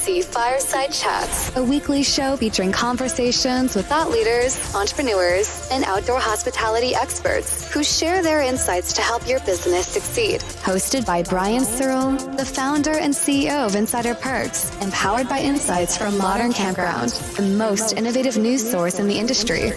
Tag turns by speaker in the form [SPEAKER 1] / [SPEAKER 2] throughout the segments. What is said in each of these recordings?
[SPEAKER 1] MC Fireside Chats, a weekly show featuring conversations with thought leaders, entrepreneurs, and outdoor hospitality experts who share their insights to help your business succeed. Hosted by Brian Searl, the founder and CEO of Insider Perks, and powered by insights from Modern Campground, the most innovative news source in the industry.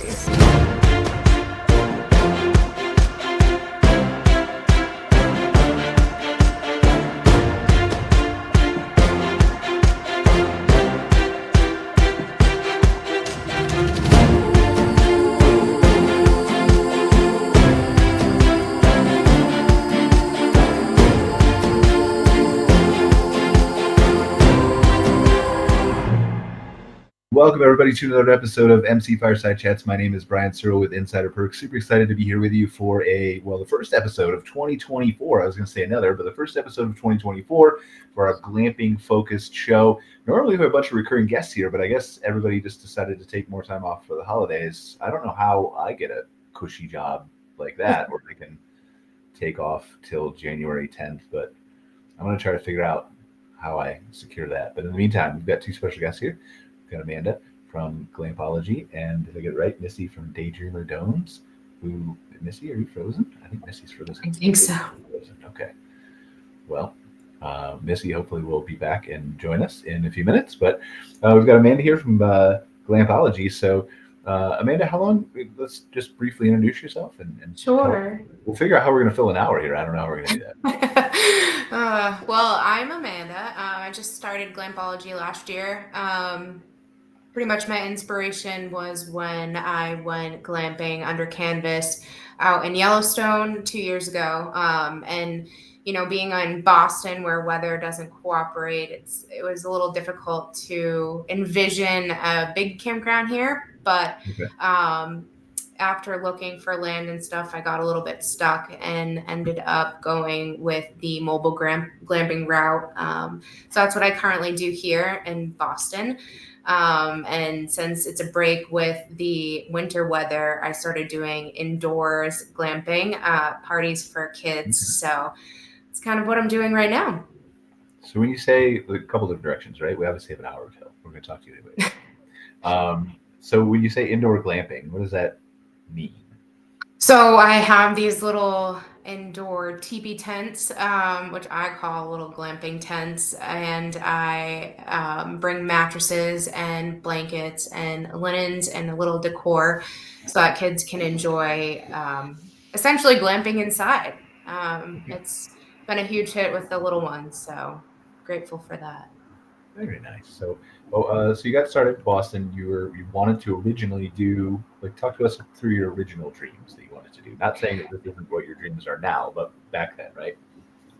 [SPEAKER 2] Welcome, everybody, to another episode of MC Fireside Chats. My name is Brian Searl with Insider Perks. Super excited to be here with you for the first episode of 2024. I was going to say another, but the first episode of 2024 for our glamping-focused show. Normally, we have a bunch of recurring guests here, but I guess everybody just decided to take more time off for the holidays. I don't know how I get a cushy job like that, or I can take off till January 10th, but I'm going to try to figure out how I secure that. But in the meantime, we've got two special guests here. Got Amanda from Glampology, and if I get it right, Missy from Daydreamer Domes. Missy, are you frozen? I think Missy's frozen.
[SPEAKER 3] I think so.
[SPEAKER 2] Okay. Well, Missy hopefully will be back and join us in a few minutes, but we've got Amanda here from Glampology. So, Amanda, how long? Let's just briefly introduce yourself and
[SPEAKER 3] Sure.
[SPEAKER 2] We'll figure out how we're going to fill an hour here. I don't know how we're going to do
[SPEAKER 3] that. Well, I'm Amanda. I just started Glampology last year. Pretty much my inspiration was when I went glamping under canvas out in Yellowstone 2 years ago. And, you know, being in Boston where weather doesn't cooperate, it was a little difficult to envision a big campground here. But after looking for land and stuff, I got a little bit stuck and ended up going with the mobile glamping route. So that's what I currently do here in Boston. And since it's a break with the winter weather, I started doing indoors glamping, parties for kids. So it's kind of what I'm doing right now.
[SPEAKER 2] So when you say a couple of directions, right? We obviously have an hour till. We're going to talk to you anyway. So when you say indoor glamping, what does that mean?
[SPEAKER 3] So I have these little indoor teepee tents, which I call little glamping tents, and I bring mattresses and blankets and linens and a little decor so that kids can enjoy essentially glamping inside. It's been a huge hit with the little ones, so grateful for that.
[SPEAKER 2] Very nice. So you got started in Boston. You wanted to originally do, talk to us through your original dreams that you wanted to do. Not saying that this isn't what your dreams are now, but back then, right?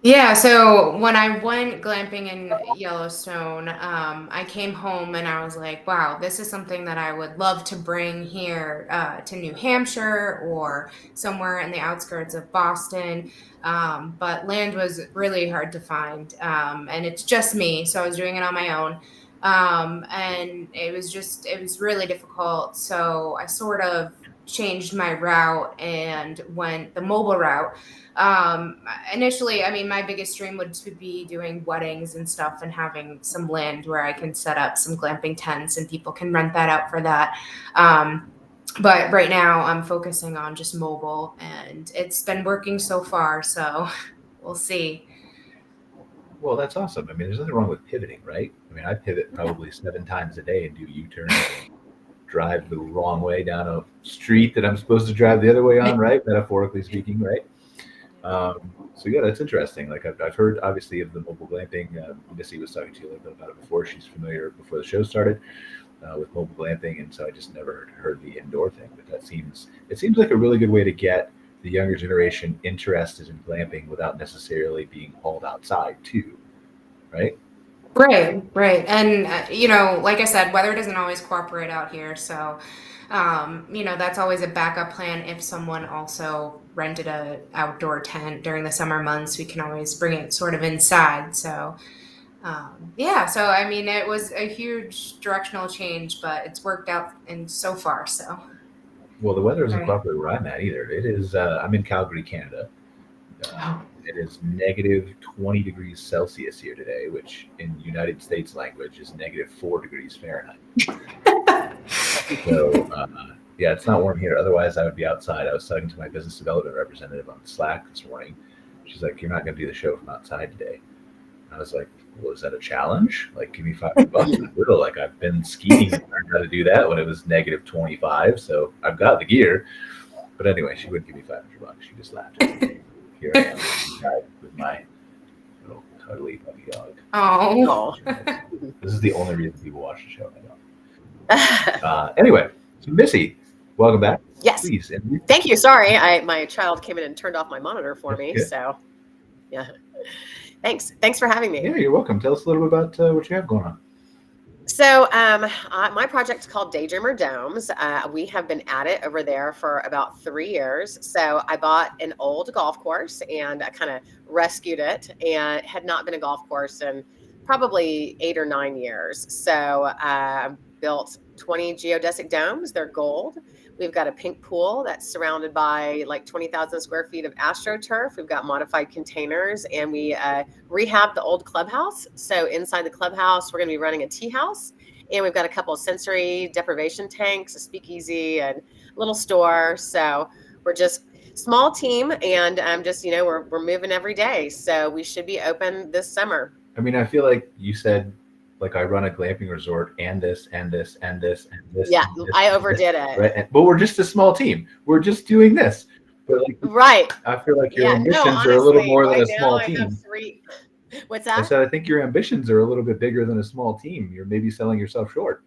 [SPEAKER 3] Yeah. So when I went glamping in Yellowstone, I came home and I was like, wow, this is something that I would love to bring here to New Hampshire or somewhere in the outskirts of Boston. But land was really hard to find. And it's just me. So I was doing it on my own. And it was really difficult. So I sort of changed my route and went the mobile route. Initially, I mean, my biggest dream would to be doing weddings and stuff and having some land where I can set up some glamping tents and people can rent that out for that. But right now I'm focusing on just mobile and it's been working so far. So we'll see.
[SPEAKER 2] Well, that's awesome. I mean, there's nothing wrong with pivoting, right? I mean, I pivot probably 7 times a day and do U-turns and drive the wrong way down a street that I'm supposed to drive the other way on, right? Metaphorically speaking, right? So yeah, that's interesting. I've heard obviously of the mobile glamping. Missy was talking to you a little bit about it before. She's familiar before the show started with mobile glamping, and so I just never heard the indoor thing. But it seems like a really good way to get the younger generation interested in glamping without necessarily being hauled outside too, right?
[SPEAKER 3] Right. And, you know, like I said, weather doesn't always cooperate out here. So, you know, that's always a backup plan. If someone also rented a outdoor tent during the summer months, we can always bring it sort of inside. So, so, I mean, it was a huge directional change, but it's worked out so far. So,
[SPEAKER 2] Well, the weather isn't cooperate where I'm at either. It is, I'm in Calgary, Canada. It is negative 20 degrees Celsius here today, which in United States language is negative 4 degrees Fahrenheit. So, yeah, it's not warm here. Otherwise, I would be outside. I was talking to my business development representative on Slack this morning. She's like, "You're not going to do the show from outside today." I was like, "Well, is that a challenge? Like, give me $5." Like, I've been skiing and learned how to do that when it was negative 25. So I've got the gear. But anyway, she wouldn't give me $500. She just laughed. Here I am inside with my little cuddly puppy dog.
[SPEAKER 3] Oh.
[SPEAKER 2] This is the only reason people watch the show. I know. Anyway, so Missy, welcome back.
[SPEAKER 4] Yes.
[SPEAKER 2] Please.
[SPEAKER 4] Thank you. Sorry, my child came in and turned off my monitor for me.
[SPEAKER 2] Good.
[SPEAKER 4] So, yeah. Thanks for having me.
[SPEAKER 2] Yeah, you're welcome. Tell us a little bit about what you have going on.
[SPEAKER 4] So my project's called Daydreamer Domes. We have been at it over there for about 3 years. So I bought an old golf course and I kind of rescued it, and it had not been a golf course in probably 8 or 9 years. So I built 20 geodesic domes. They're gold. We've got a pink pool that's surrounded by like 20,000 square feet of AstroTurf. We've got modified containers, and we rehabbed the old clubhouse. So inside the clubhouse, we're going to be running a tea house, and we've got a couple of sensory deprivation tanks, a speakeasy, and a little store. So we're just small team, and just, we're moving every day. So we should be open this summer.
[SPEAKER 2] I mean, I feel like you said, like, I run a glamping resort and this and this and this and this.
[SPEAKER 4] Yeah,
[SPEAKER 2] and this,
[SPEAKER 4] I overdid it.
[SPEAKER 2] Right? But we're just a small team. We're just doing this. But like,
[SPEAKER 4] right.
[SPEAKER 2] I feel like your ambitions are a little more than a small team.
[SPEAKER 4] What's that?
[SPEAKER 2] I said, I think your ambitions are a little bit bigger than a small team. You're maybe selling yourself short.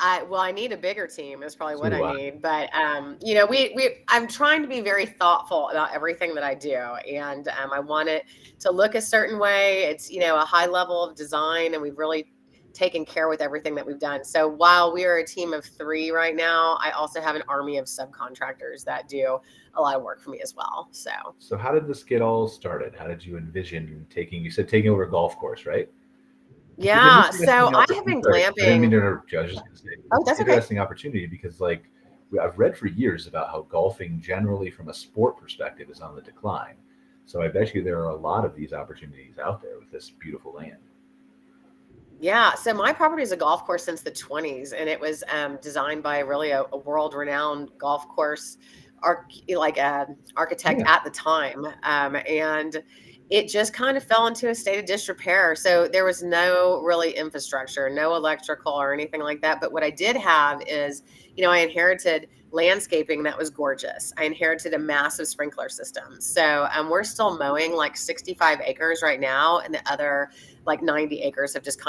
[SPEAKER 4] I need a bigger team is probably what I need. But, I'm trying to be very thoughtful about everything that I do. And I want it to look a certain way. It's, a high level of design, and we've really taken care with everything that we've done. So while we are a team of 3 right now, I also have an army of subcontractors that do a lot of work for me as well. So
[SPEAKER 2] how did this get all started? How did you envision taking over a golf course, right?
[SPEAKER 4] Yeah, so I have been glamping.
[SPEAKER 2] I didn't mean to interrupt you. I was just going to say,
[SPEAKER 4] that's
[SPEAKER 2] an interesting opportunity, because like I've read for years about how golfing generally from a sport perspective is on the decline. So I bet you there are a lot of these opportunities out there with this beautiful land.
[SPEAKER 4] Yeah, so my property is a golf course since the 20s, and it was designed by really a world-renowned golf course architect at the time, and it just kind of fell into a state of disrepair. So there was no really infrastructure, no electrical or anything like that. But what I did have is, I inherited landscaping that was gorgeous. I inherited a massive sprinkler system. So we're still mowing like 65 acres right now, and the other like 90 acres have just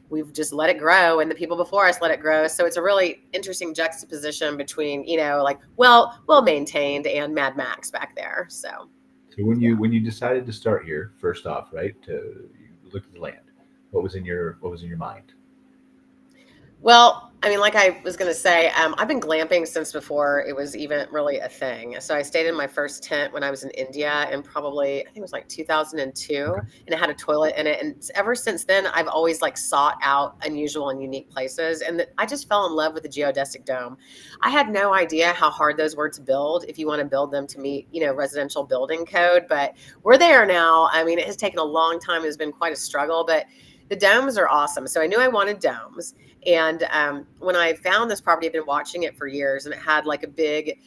[SPEAKER 4] we've just let it grow, and the people before us let it grow. So it's a really interesting juxtaposition between, well-maintained and Mad Max back there. So
[SPEAKER 2] when you decided to start here, first off, right, to look at the land, what was in your mind?
[SPEAKER 4] Well, I mean, like I was going to say, I've been glamping since before it was even really a thing. So I stayed in my first tent when I was in India in probably, I think it was like 2002, and it had a toilet in it. And ever since then, I've always like sought out unusual and unique places. And I just fell in love with the geodesic dome. I had no idea how hard those were to build if you want to build them to meet, residential building code. But we're there now. I mean, it has taken a long time. It's been quite a struggle, but the domes are awesome. So I knew I wanted domes. And when I found this property, I've been watching it for years, and it had like a big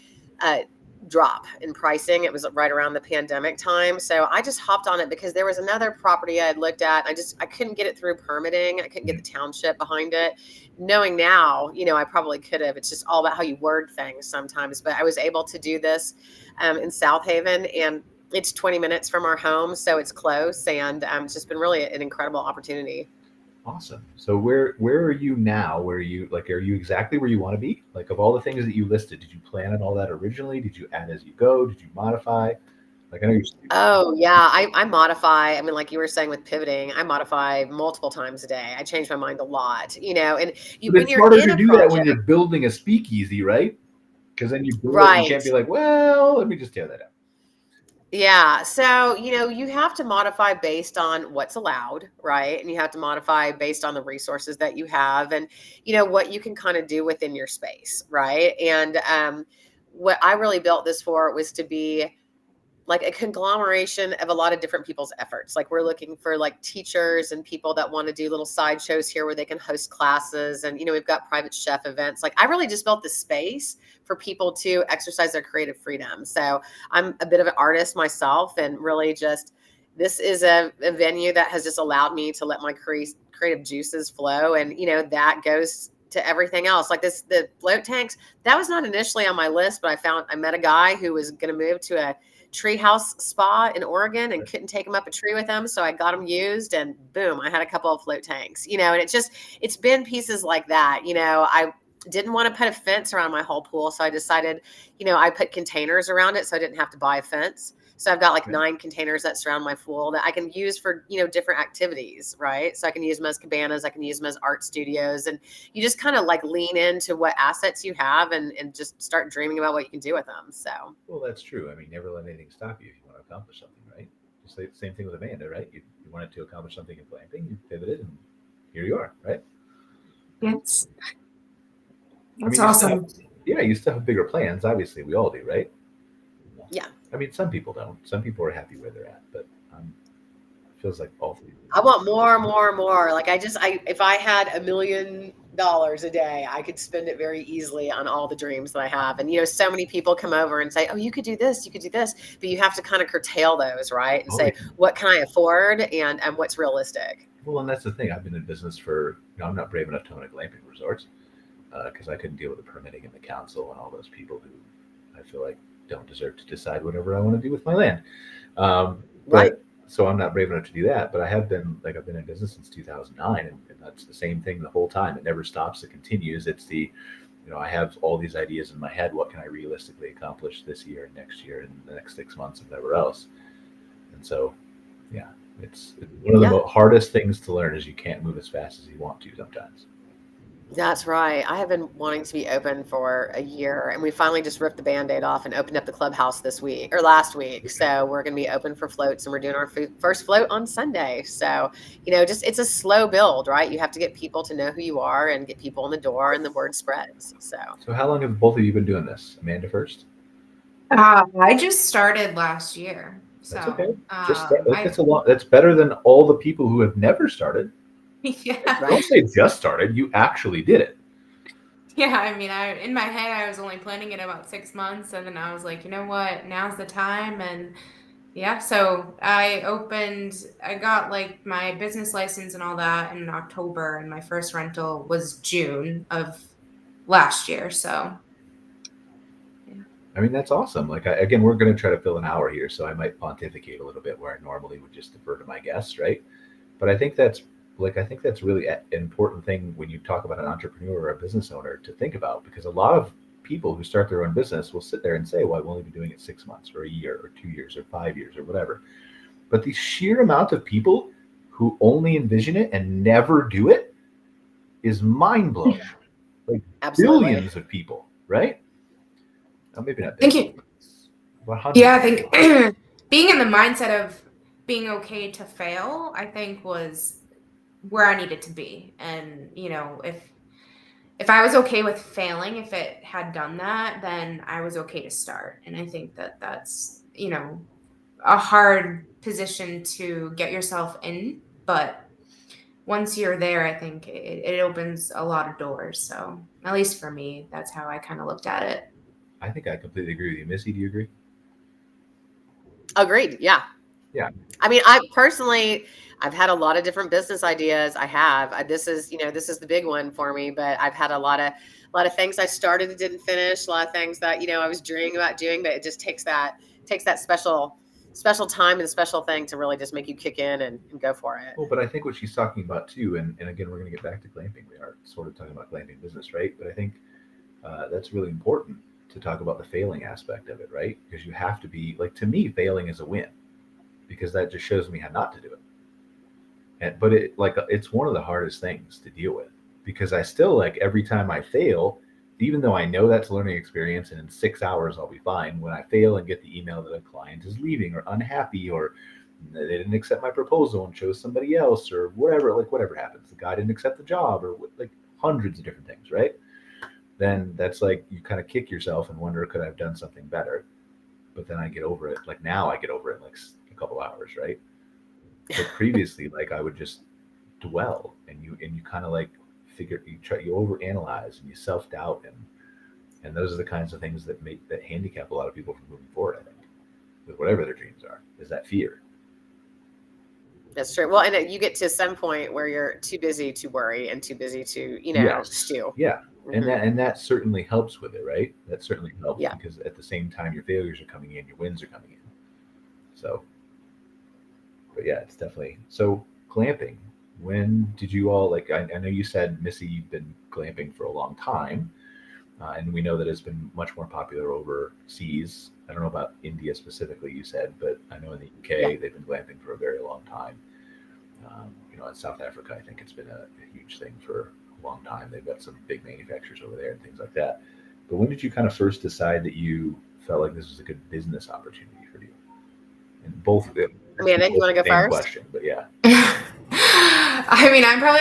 [SPEAKER 4] drop in pricing. It was right around the pandemic time. So I just hopped on it because there was another property I had looked at. I couldn't get it through permitting. I couldn't get the township behind it. Knowing now, I probably could have. It's just all about how you word things sometimes. But I was able to do this in South Haven, and it's 20 minutes from our home, so it's close, and it's just been really an incredible opportunity.
[SPEAKER 2] Awesome. So where are you now? Are you exactly where you want to be? Like, of all the things that you listed, did you plan on all that originally? Did you add as you go? Did you modify? Like, I know you're.
[SPEAKER 4] Oh yeah, I modify. I mean, like you were saying with pivoting, I modify multiple times a day. I change my mind a lot, and when
[SPEAKER 2] it's
[SPEAKER 4] you're
[SPEAKER 2] harder
[SPEAKER 4] in
[SPEAKER 2] to
[SPEAKER 4] a
[SPEAKER 2] do
[SPEAKER 4] project,
[SPEAKER 2] that when you're building a speakeasy, right? Because then you build it,
[SPEAKER 4] right.
[SPEAKER 2] You can't be like, well, let me just tear that out.
[SPEAKER 4] Yeah. So, you have to modify based on what's allowed, right? And you have to modify based on the resources that you have and, what you can kind of do within your space, right? And what I really built this for was to be like a conglomeration of a lot of different people's efforts. Like we're looking for like teachers and people that want to do little side shows here where they can host classes. And, we've got private chef events. Like I really just built the space for people to exercise their creative freedom. So I'm a bit of an artist myself, and really just, this is a venue that has just allowed me to let my creative juices flow. And, that goes to everything else. Like the float tanks, that was not initially on my list, but I met a guy who was going to move to a treehouse spa in Oregon and couldn't take him up a tree with him. So I got them used, and boom, I had a couple of float tanks, and it's been pieces like that. I didn't want to put a fence around my whole pool. So I decided, I put containers around it so I didn't have to buy a fence. So I've got like 9 containers that surround my pool that I can use for, different activities, right? So I can use them as cabanas, I can use them as art studios, and you just kind of like lean into what assets you have and just start dreaming about what you can do with them. So.
[SPEAKER 2] Well, that's true. I mean, never let anything stop you if you want to accomplish something, right? Just like the same thing with Amanda, right? You wanted to accomplish something in glamping, you pivoted, and here you are, right?
[SPEAKER 3] Yes. That's
[SPEAKER 2] I mean,
[SPEAKER 3] awesome.
[SPEAKER 2] You still have bigger plans. Obviously, we all do, right?
[SPEAKER 4] Yeah.
[SPEAKER 2] I mean, some people don't. Some people are happy where they're at, but it feels like all three.
[SPEAKER 4] I want more. Like if I had $1 million a day, I could spend it very easily on all the dreams that I have. And, so many people come over and say, oh, you could do this, but you have to kind of curtail those, right? And say, what can I afford and what's realistic?
[SPEAKER 2] Well, and that's the thing. I've been in business for, I'm not brave enough to own a glamping resort because I couldn't deal with the permitting and the council and all those people who I feel like don't deserve to decide whatever I want to do with my land.
[SPEAKER 4] Right.
[SPEAKER 2] So I'm not brave enough to do that, but I've been in business since 2009, and that's the same thing the whole time. It never stops. It continues. It's the, I have all these ideas in my head. What can I realistically accomplish this year and next year and the next 6 months and whatever else? And so, it's one of the hardest things to learn is you can't move as fast as you want to sometimes.
[SPEAKER 4] That's right. I have been wanting to be open for a year, and we finally just ripped the Band-Aid off and opened up the clubhouse last week. So we're going to be open for floats, and we're doing our first float on Sunday. So, it's a slow build, right? You have to get people to know who you are and get people in the door, and the word spreads. So
[SPEAKER 2] how long have both of you been doing this? Amanda first?
[SPEAKER 3] I just started last year.
[SPEAKER 2] That's
[SPEAKER 3] so
[SPEAKER 2] okay. That's a lot. That's better than all the people who have never started.
[SPEAKER 3] Yeah.
[SPEAKER 2] Don't say just started. You actually did it.
[SPEAKER 3] Yeah, I mean, in my head, I was only planning it about 6 months, and then I was like, you know what? Now's the time, and so I got like my business license and all that in October, and my first rental was June of last year. So.
[SPEAKER 2] I mean, that's awesome. Like, again, we're going to try to fill an hour here, so I might pontificate a little bit where I normally would just defer to my guests, right? But I think that's really an important thing when you talk about an entrepreneur or a business owner to think about, because a lot of people who start their own business will sit there and say, well, I've only been doing it 6 months or a year or 2 years or 5 years or whatever. But the sheer amount of people who only envision it and never do it is mind-blowing. Like
[SPEAKER 4] Absolutely.
[SPEAKER 2] billions of people, right? Maybe not.
[SPEAKER 3] Thank you. Yeah, I think being in the mindset of being okay to fail, I think was where I needed to be. And, if I was okay with failing, if it had done that, then I was okay to start. And I think that that's, a hard position to get yourself in. But once you're there, I think it opens a lot of doors. So at least for me, that's how I kind of looked at it.
[SPEAKER 2] I think I completely agree with you. Missy, do you agree?
[SPEAKER 4] Agreed. Yeah.
[SPEAKER 2] Yeah.
[SPEAKER 4] I mean, I've had a lot of different business ideas. This is the big one for me, but I've had a lot of things I started and didn't finish, a lot of things that, I was dreaming about doing, but it just takes that special time and special thing to really just make you kick in and go for it.
[SPEAKER 2] Well, but I think what she's talking about too, and again, we're going to get back to glamping. We are sort of talking about glamping business, right? But I think that's really important to talk about the failing aspect of it, right? Because you have to be, like, to me, failing is a win, because that just shows me how not to do it. But it's one of the hardest things to deal with, because I still, like, every time I fail, even though I know that's a learning experience and in 6 hours I'll be fine, when I fail and get the email that a client is leaving or unhappy, or they didn't accept my proposal and chose somebody else, or whatever happens, the guy didn't accept the job, or like hundreds of different things, right? Then that's like you kind of kick yourself and wonder, could I have done something better? but then I get over it. Like now I get over it in like a couple hours, right? But previously, like I would just dwell, and you kind of like you overanalyze and you self-doubt, and those are the kinds of things that handicap a lot of people from moving forward, I think, with whatever their dreams are, is that fear.
[SPEAKER 4] That's true. Well, and you get to some point where you're too busy to worry and too busy to, stew.
[SPEAKER 2] Yeah.
[SPEAKER 4] Mm-hmm.
[SPEAKER 2] And that certainly helps with it, right? That certainly helps,
[SPEAKER 4] Yeah.
[SPEAKER 2] because at the same time your failures are coming in, your wins are coming in. So, but yeah, it's definitely so. Glamping, when did you all like? I know you said, Missy, you've been glamping for a long time, and we know that it's been much more popular overseas. I don't know about India specifically, you said, but I know in the UK they've been glamping for a very long time. In South Africa, I think it's been a huge thing for a long time. They've got some big manufacturers over there and things like that. But when did you kind of first decide that you felt like this was a good business opportunity for you? And both.
[SPEAKER 4] Amanda, you want to go first?
[SPEAKER 2] Question, but yeah.
[SPEAKER 3] I mean, I'm probably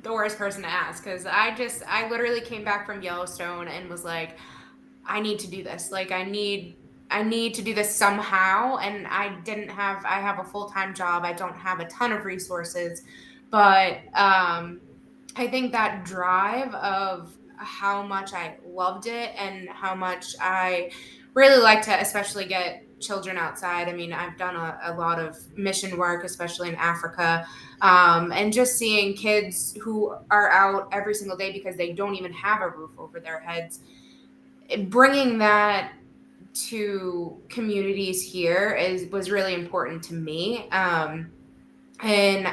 [SPEAKER 3] the worst person to ask, because I literally came back from Yellowstone and was like, I need to do this. Like, I need to do this somehow. And I have a full-time job. I don't have a ton of resources, but I think that drive of how much I loved it and how much I really like to especially get children outside. I mean, I've done a lot of mission work, especially in Africa, and just seeing kids who are out every single day because they don't even have a roof over their heads. Bringing that to communities here was really important to me. And, I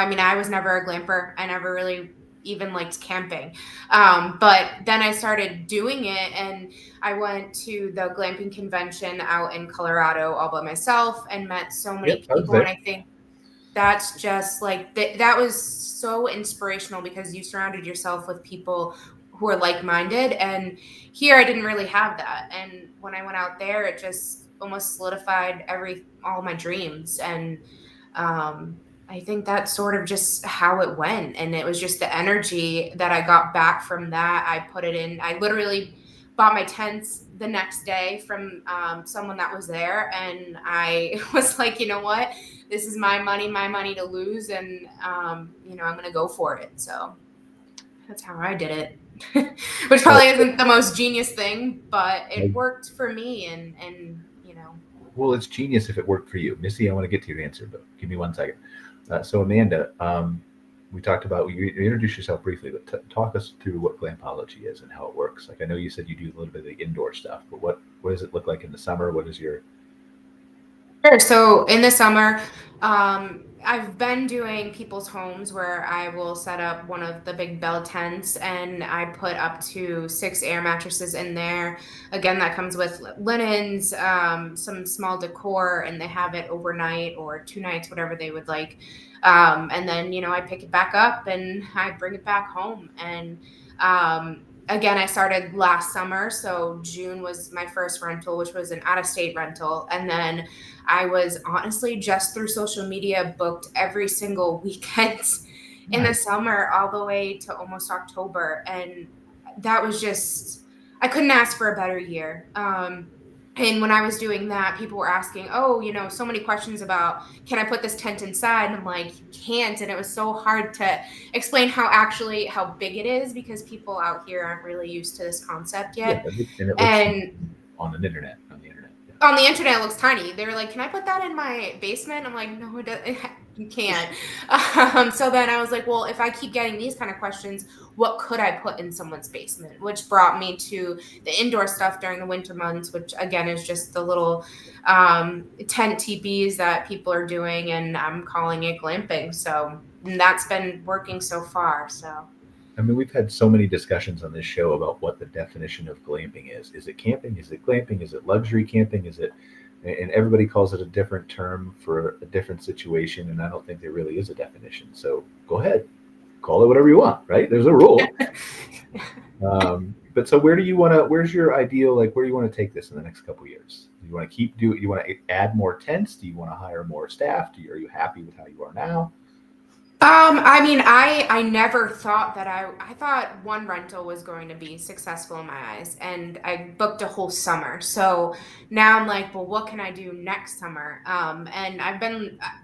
[SPEAKER 3] mean, I was never a glamper. I never really even liked camping. But then I started doing it, and I went to the glamping convention out in Colorado all by myself and met so many people. And I think that's just like, that was so inspirational, because you surrounded yourself with people who are like-minded. And here I didn't really have that. And when I went out there, it just almost solidified all my dreams. And I think that's sort of just how it went. And it was just the energy that I got back from that. I put it in. I literally bought my tents the next day from someone that was there. And I was like, you know what? This is my money to lose. And, I'm going to go for it. So that's how I did it. Which probably isn't the most genius thing, but it worked for me. And Well,
[SPEAKER 2] it's genius if it worked for you. Missy, I want to get to your answer, but give me 1 second. So Amanda, we talked about, you introduced yourself briefly, but talk us through what Glampology is and how it works. Like, I know you said you do a little bit of the indoor stuff, but what does it look like in the summer? What is your...
[SPEAKER 3] Sure. So in the summer, I've been doing people's homes where I will set up one of the big bell tents, and I put up to 6 air mattresses in there. Again, that comes with linens, some small decor, and they have it overnight or 2 nights, whatever they would like. And then, I pick it back up and I bring it back home. And again, I started last summer. So June was my first rental, which was an out-of-state rental. And then I was honestly just through social media booked every single weekend in the summer all the way to almost October. And that was just, I couldn't ask for a better year. And when I was doing that, people were asking, so many questions about, can I put this tent inside? And I'm like, you can't. And it was so hard to explain how big it is, because people out here aren't really used to this concept yet.
[SPEAKER 2] Yeah, and it looks on the internet.
[SPEAKER 3] On the internet, it looks tiny. They were like, can I put that in my basement? I'm like, no, you can't. So then I was like, well, if I keep getting these kind of questions, what could I put in someone's basement? Which brought me to the indoor stuff during the winter months, which again is just the little tent teepees that people are doing, and I'm calling it glamping. So that's been working so far. So.
[SPEAKER 2] I mean, we've had so many discussions on this show about what the definition of glamping is. Is it camping? Is it glamping? Is it luxury camping? Is it, and everybody calls it a different term for a different situation. And I don't think there really is a definition. So go ahead, call it whatever you want, right? There's a rule. But so where's your ideal, like, where do you want to take this in the next couple of years? Do you want to you want to add more tents? Do you want to hire more staff? Are you happy with how you are now?
[SPEAKER 3] I mean, I never thought that I thought one rental was going to be successful in my eyes, and I booked a whole summer. So now I'm like, well, what can I do next summer? And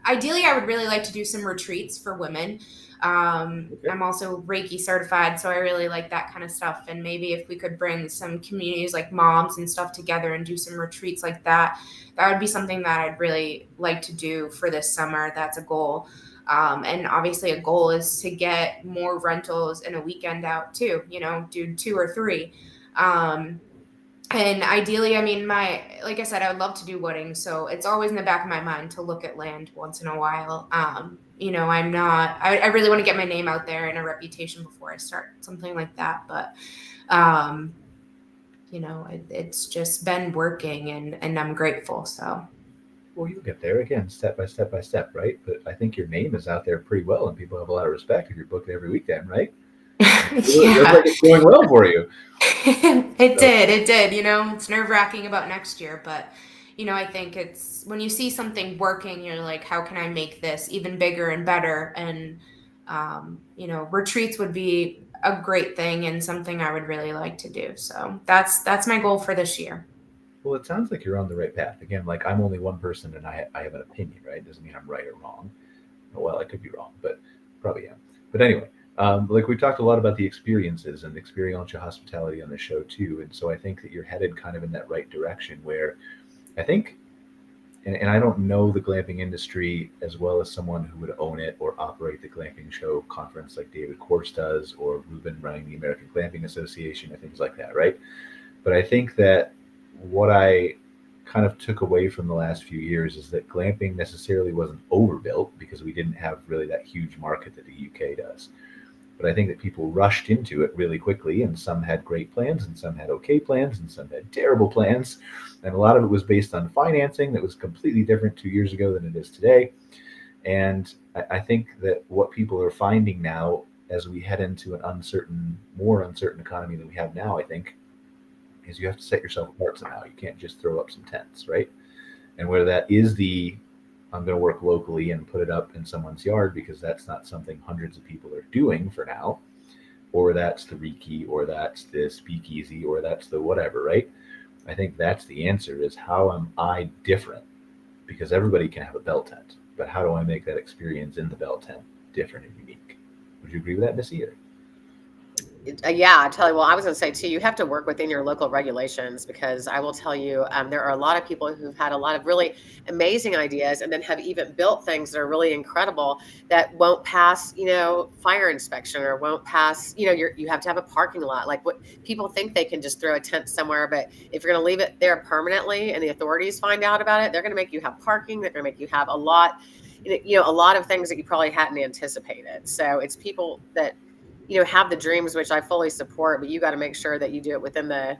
[SPEAKER 3] ideally, I would really like to do some retreats for women.
[SPEAKER 2] Okay.
[SPEAKER 3] I'm also Reiki certified, so I really like that kind of stuff. And maybe if we could bring some communities like moms and stuff together and do some retreats like that, that would be something that I'd really like to do for this summer. That's a goal. And obviously a goal is to get more rentals in a weekend out too, do 2 or 3. And ideally, I mean, like I said, I would love to do weddings. So it's always in the back of my mind to look at land once in a while. I really want to get my name out there and a reputation before I start something like that. But, it's just been working and I'm grateful. So.
[SPEAKER 2] Well, you'll get there again, step by step by step, right? But I think your name is out there pretty well, and people have a lot of respect if you're booking every weekend, right? It looks like it's going well for you.
[SPEAKER 3] It did. It's nerve-wracking about next year, but I think it's when you see something working, you're like, how can I make this even bigger and better? And retreats would be a great thing and something I would really like to do. So that's my goal for this year.
[SPEAKER 2] Well, it sounds like you're on the right path. Again, like I'm only one person and I have an opinion, right? Doesn't mean I'm right or wrong. Well, I could be wrong, but probably am. But anyway, like we talked a lot about the experiences and experiential hospitality on the show too. And so I think that you're headed kind of in that right direction where I think, and I don't know the glamping industry as well as someone who would own it or operate the glamping show conference like David Korse does, or Ruben running the American Glamping Association and things like that, right? But I think that what I kind of took away from the last few years is that glamping necessarily wasn't overbuilt because we didn't have really that huge market that the UK does. But I think that people rushed into it really quickly, and some had great plans and some had okay plans and some had terrible plans. And a lot of it was based on financing that was completely different 2 years ago than it is today. And I think that what people are finding now as we head into an more uncertain economy than we have now, I think, is you have to set yourself apart somehow. You can't just throw up some tents, right? And whether that is I'm going to work locally and put it up in someone's yard because that's not something hundreds of people are doing for now, or that's the Reiki, or that's the speakeasy, or that's the whatever, right? I think that's the answer is how am I different? Because everybody can have a bell tent, but how do I make that experience in the bell tent different and unique? Would you agree with that, Missy?
[SPEAKER 4] Yeah, I tell you, well, I was going to say too, you have to work within your local regulations because I will tell you, there are a lot of people who've had a lot of really amazing ideas and then have even built things that are really incredible that won't pass, fire inspection or won't pass, you have to have a parking lot. Like what people think they can just throw a tent somewhere, but if you're going to leave it there permanently and the authorities find out about it, they're going to make you have parking. They're going to make you have a lot of things that you probably hadn't anticipated. So it's people that, have the dreams, which I fully support, but you got to make sure that you do it within the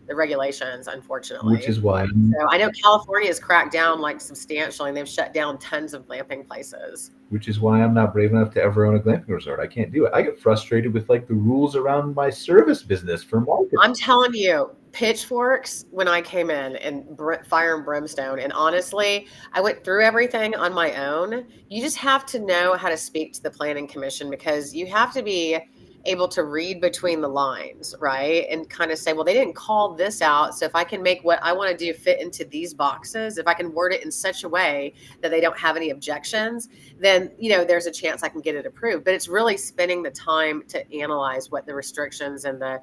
[SPEAKER 4] regulations, unfortunately.
[SPEAKER 2] Which is why.
[SPEAKER 4] So I know California has cracked down like substantially and they've shut down tons of glamping places.
[SPEAKER 2] Which is why I'm not brave enough to ever own a glamping resort. I can't do it. I get frustrated with like the rules around my service business for marketing.
[SPEAKER 4] I'm telling you, pitchforks when I came in and fire and brimstone. And honestly, I went through everything on my own. You just have to know how to speak to the planning commission because you have to be able to read between the lines, right? And kind of say, well, they didn't call this out. So if I can make what I want to do fit into these boxes, if I can word it in such a way that they don't have any objections, then, there's a chance I can get it approved. But it's really spending the time to analyze what the restrictions and the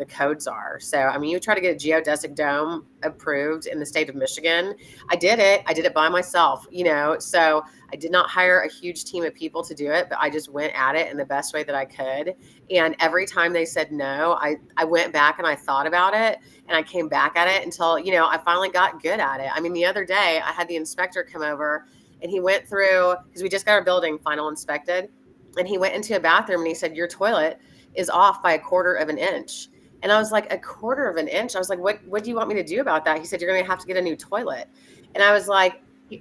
[SPEAKER 4] codes are. So, I mean, you try to get a geodesic dome approved in the state of Michigan. I did it by myself, so I did not hire a huge team of people to do it, but I just went at it in the best way that I could. And every time they said no, I went back and I thought about it and I came back at it until, I finally got good at it. I mean, the other day I had the inspector come over and he went through, because we just got our building final inspected, and he went into a bathroom and he said, your toilet is off by 1/4 of an inch. And I was like, 1/4 of an inch? I was like, what do you want me to do about that? He said, you're going to have to get a new toilet. And I was like,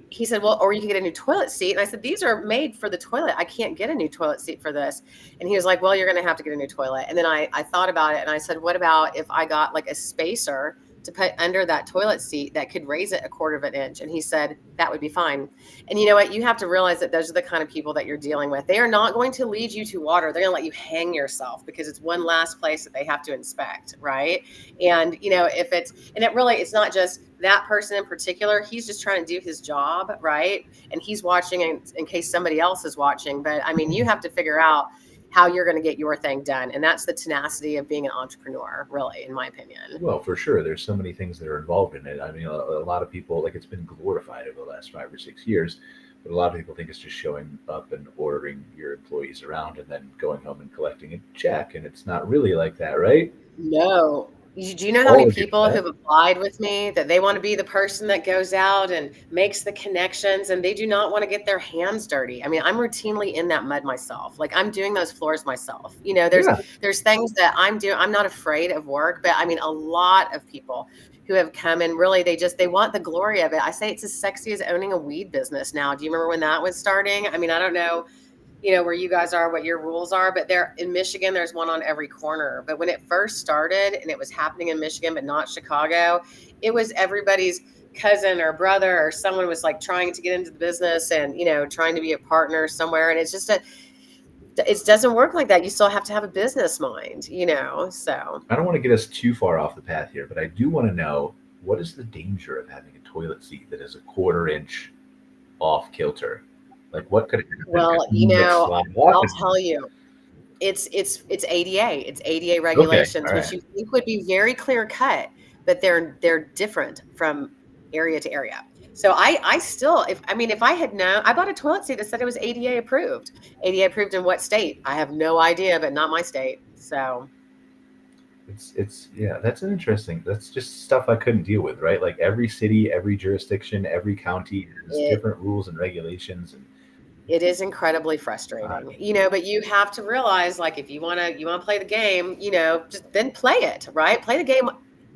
[SPEAKER 4] he said, well, or you can get a new toilet seat. And I said, these are made for the toilet. I can't get a new toilet seat for this. And he was like, well, you're going to have to get a new toilet. And then I thought about it and I said, what about if I got like a spacer to put under that toilet seat that could raise it 1/4 of an inch. And he said, that would be fine. And you know what? You have to realize that those are the kind of people that you're dealing with. They are not going to lead you to water. They're going to let you hang yourself because it's one last place that they have to inspect. Right. And, you know, if it's, and it really, it's not just that person in particular. He's just trying to do his job. Right. And he's watching in case somebody else is watching. But I mean, you have to figure out how you're going to get your thing done. And that's the tenacity of being an entrepreneur, really, in my opinion.
[SPEAKER 2] Well, for sure. There's so many things that are involved in it. I mean, a lot of people, like, it's been glorified over the last 5 or 6 years, but a lot of people think it's just showing up and ordering your employees around and then going home and collecting a check. And it's not really like that, right?
[SPEAKER 4] No. Do you know how many people who've applied with me that they want to be the person that goes out and makes the connections and they do not want to get their hands dirty? I mean, I'm routinely in that mud myself. Like I'm doing those floors myself. You know, there's things that I'm doing. I'm not afraid of work, but I mean, a lot of people who have come and really, they want the glory of it. I say it's as sexy as owning a weed business now. Do you remember when that was starting? I mean, I don't know, you know, where you guys are, what your rules are, but there in Michigan, there's one on every corner. But when it first started and it was happening in Michigan, but not Chicago, it was everybody's cousin or brother or someone was like trying to get into the business and, you know, trying to be a partner somewhere. And it's just it doesn't work like that. You still have to have a business mind, you know, so.
[SPEAKER 2] I don't want to get us too far off the path here, but I do want to know, what is the danger of having a toilet seat that is 1/4 inch off kilter? Like what could happen?
[SPEAKER 4] Well, you know, I'll tell you, it's ADA. It's ADA regulations,
[SPEAKER 2] okay,
[SPEAKER 4] which you think would be very clear cut, but they're different from area to area. So I still, if I had known, I bought a toilet seat that said it was ADA approved. ADA approved in what state? I have no idea, but not my state. So
[SPEAKER 2] it's yeah, that's just stuff I couldn't deal with, right? Like every city, every jurisdiction, every county has different rules and regulations, and
[SPEAKER 4] it is incredibly frustrating, you know, but you have to realize, like, if you want to play the game, you know, just then play it, right? Play the game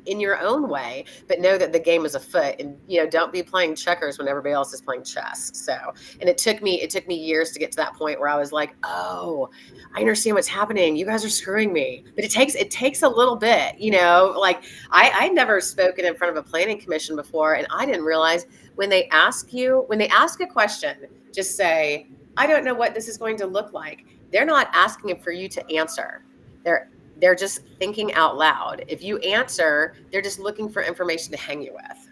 [SPEAKER 4] in your own way, but know that the game is afoot and, you know, don't be playing checkers when everybody else is playing chess. So, and it took me years to get to that point where I was like, oh, I understand what's happening. You guys are screwing me. But it takes a little bit, you know, like I'd never spoken in front of a planning commission before. And I didn't realize when they ask a question, just say, I don't know what this is going to look like. They're not asking it for you to answer. They're just thinking out loud. If you answer, they're just looking for information to hang you with.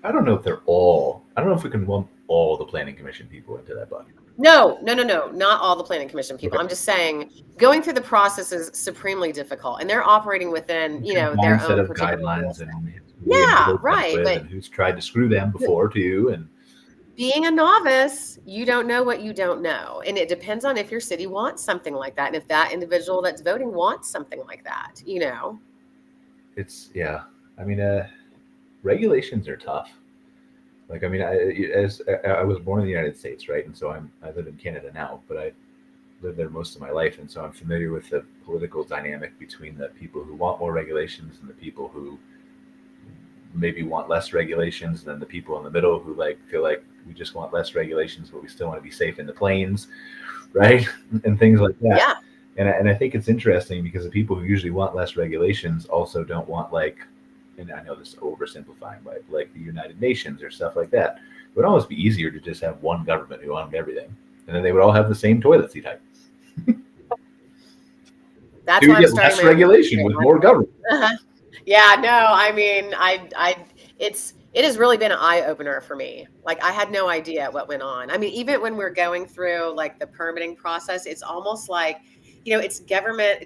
[SPEAKER 2] I don't know if we can lump all the planning commission people into that bucket.
[SPEAKER 4] No, not all the planning commission people. Okay. I'm just saying going through the process is supremely difficult, and they're operating within, you know, their own set of guidelines and right.
[SPEAKER 2] But who's tried to screw them before too, and
[SPEAKER 4] being a novice, you don't know what you don't know. And it depends on if your city wants something like that. And if that individual that's voting wants something like that, you know.
[SPEAKER 2] Regulations are tough. Like, I was born in the United States, right? And so I live in Canada now, but I lived there most of my life. And so I'm familiar with the political dynamic between the people who want more regulations and the people who maybe want less regulations, than the people in the middle who feel like we just want less regulations, but we still want to be safe in the plains, right? And things like that.
[SPEAKER 4] Yeah.
[SPEAKER 2] And I think it's interesting because the people who usually want less regulations also don't want, and I know this is oversimplifying, but like the United Nations or stuff like that. It would almost be easier to just have one government who owned everything, and then they would all have the same toilet seat height.
[SPEAKER 4] That's why I'm
[SPEAKER 2] get less regulation with more government.
[SPEAKER 4] Uh-huh. Yeah, no, it has really been an eye opener for me. Like, I had no idea what went on. I mean, even when we're going through like the permitting process, it's almost like, you know, it's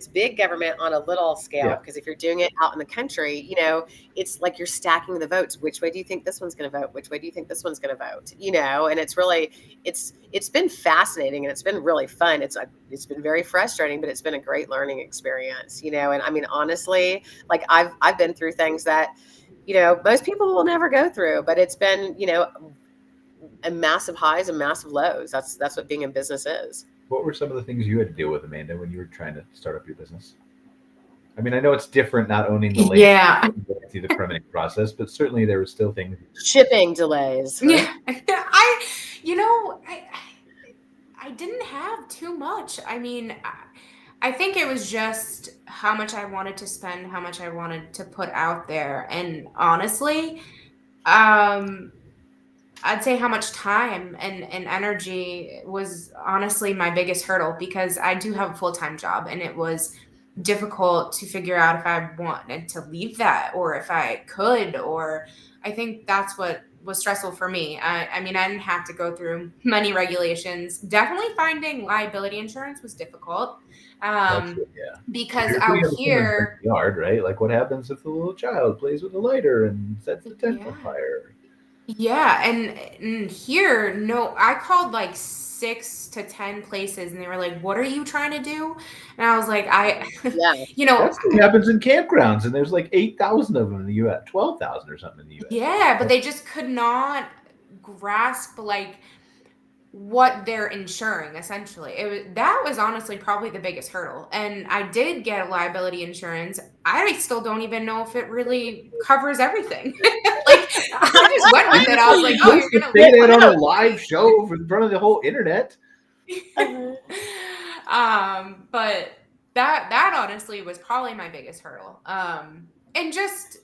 [SPEAKER 4] big government on a little scale. Because if you're doing it out in the country, you know, it's like you're stacking the votes. Which way do you think this one's going to vote? Which way do you think this one's going to vote? You know, and it's really, it's been fascinating and it's been really fun. It's been very frustrating, but it's been a great learning experience, you know. And I mean, honestly, like I've been through things that, you know, most people will never go through, but it's been, you know, a massive highs and massive lows. That's what being in business is.
[SPEAKER 2] What were some of the things you had to deal with, Amanda, when you were trying to start up your business? I mean, I know it's different not owning the land through the permitting process, but certainly there were still things.
[SPEAKER 4] Shipping delays.
[SPEAKER 3] Right? Yeah, I didn't have too much. I mean, I think it was just how much I wanted to spend, how much I wanted to put out there. And honestly, I'd say how much time and energy was honestly my biggest hurdle, because I do have a full-time job, and it was difficult to figure out if I wanted to leave that or if I could, or I think that's what was stressful for me. I mean, I didn't have to go through many regulations. Definitely finding liability insurance was difficult.
[SPEAKER 2] That's
[SPEAKER 3] Um,
[SPEAKER 2] it, yeah.
[SPEAKER 3] because
[SPEAKER 2] You're putting
[SPEAKER 3] out
[SPEAKER 2] up someone's
[SPEAKER 3] here,
[SPEAKER 2] yard, right? Like what happens if the little child plays with a lighter and sets the tent on
[SPEAKER 3] yeah.
[SPEAKER 2] fire?
[SPEAKER 3] Yeah, and here, no, I called like 6 to 10 places, and they were like, "What are you trying to do?" And I was like,
[SPEAKER 4] Yeah.
[SPEAKER 3] you know,
[SPEAKER 2] That stuff happens in campgrounds, and there's like 8,000 of them in the U.S., 12,000 or something in the U.S.
[SPEAKER 3] yeah, but they just could not grasp like what they're insuring essentially. That was honestly probably the biggest hurdle. And I did get liability insurance. I still don't even know if it really covers everything. Like I just went with it. I was like, oh,
[SPEAKER 2] You're
[SPEAKER 3] you're
[SPEAKER 2] supposed
[SPEAKER 3] gonna
[SPEAKER 2] to say that on a live show in front of the whole internet.
[SPEAKER 3] but that honestly was probably my biggest hurdle. And just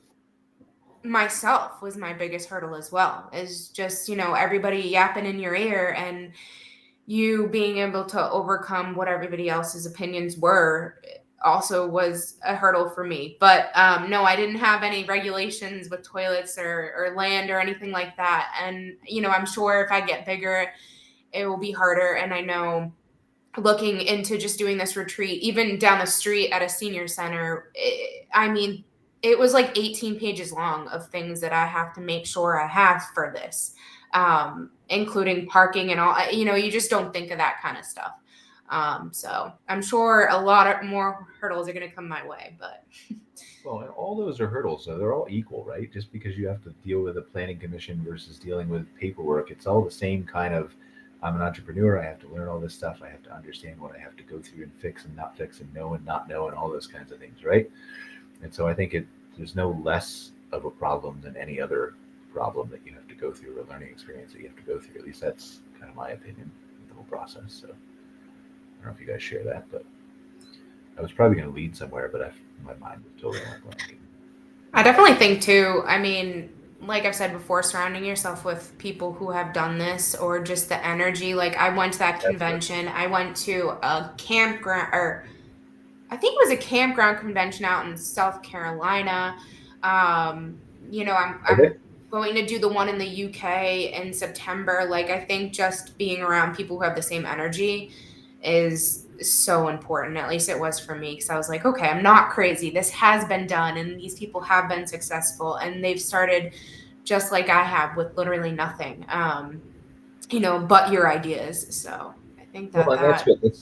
[SPEAKER 3] myself was my biggest hurdle as well, is just, everybody yapping in your ear, and you being able to overcome what everybody else's opinions were also was a hurdle for me. But no, I didn't have any regulations with toilets or land or anything like that. And, I'm sure if I get bigger, it will be harder. And I know looking into just doing this retreat, even down the street at a senior center, it was like 18 pages long of things that I have to make sure I have for this, including parking and all. You just don't think of that kind of stuff. So I'm sure a lot of more hurdles are going to come my way, but.
[SPEAKER 2] Well, and all those are hurdles. So they're all equal, right? Just because you have to deal with a planning commission versus dealing with paperwork, it's all the same kind of. I'm an entrepreneur. I have to learn all this stuff. I have to understand what I have to go through and fix and not fix and know and not know and all those kinds of things, right? And so I think there's no less of a problem than any other problem that you have to go through, or learning experience that you have to go through. At least that's kind of my opinion of the whole process. So I don't know if you guys share that, but I was probably going to lead somewhere, but my mind was totally blank.
[SPEAKER 3] I definitely think too, I mean, like I've said before, surrounding yourself with people who have done this, or just the energy. Like I went to that convention. I went to a campground, or I think it was a campground convention out in South Carolina. I'm going to do the one in the UK in September. Like I think just being around people who have the same energy is so important. At least it was for me, because I was like, okay, I'm not crazy. This has been done, and these people have been successful, and they've started just like I have with literally nothing, but your ideas. So I think
[SPEAKER 2] Well, and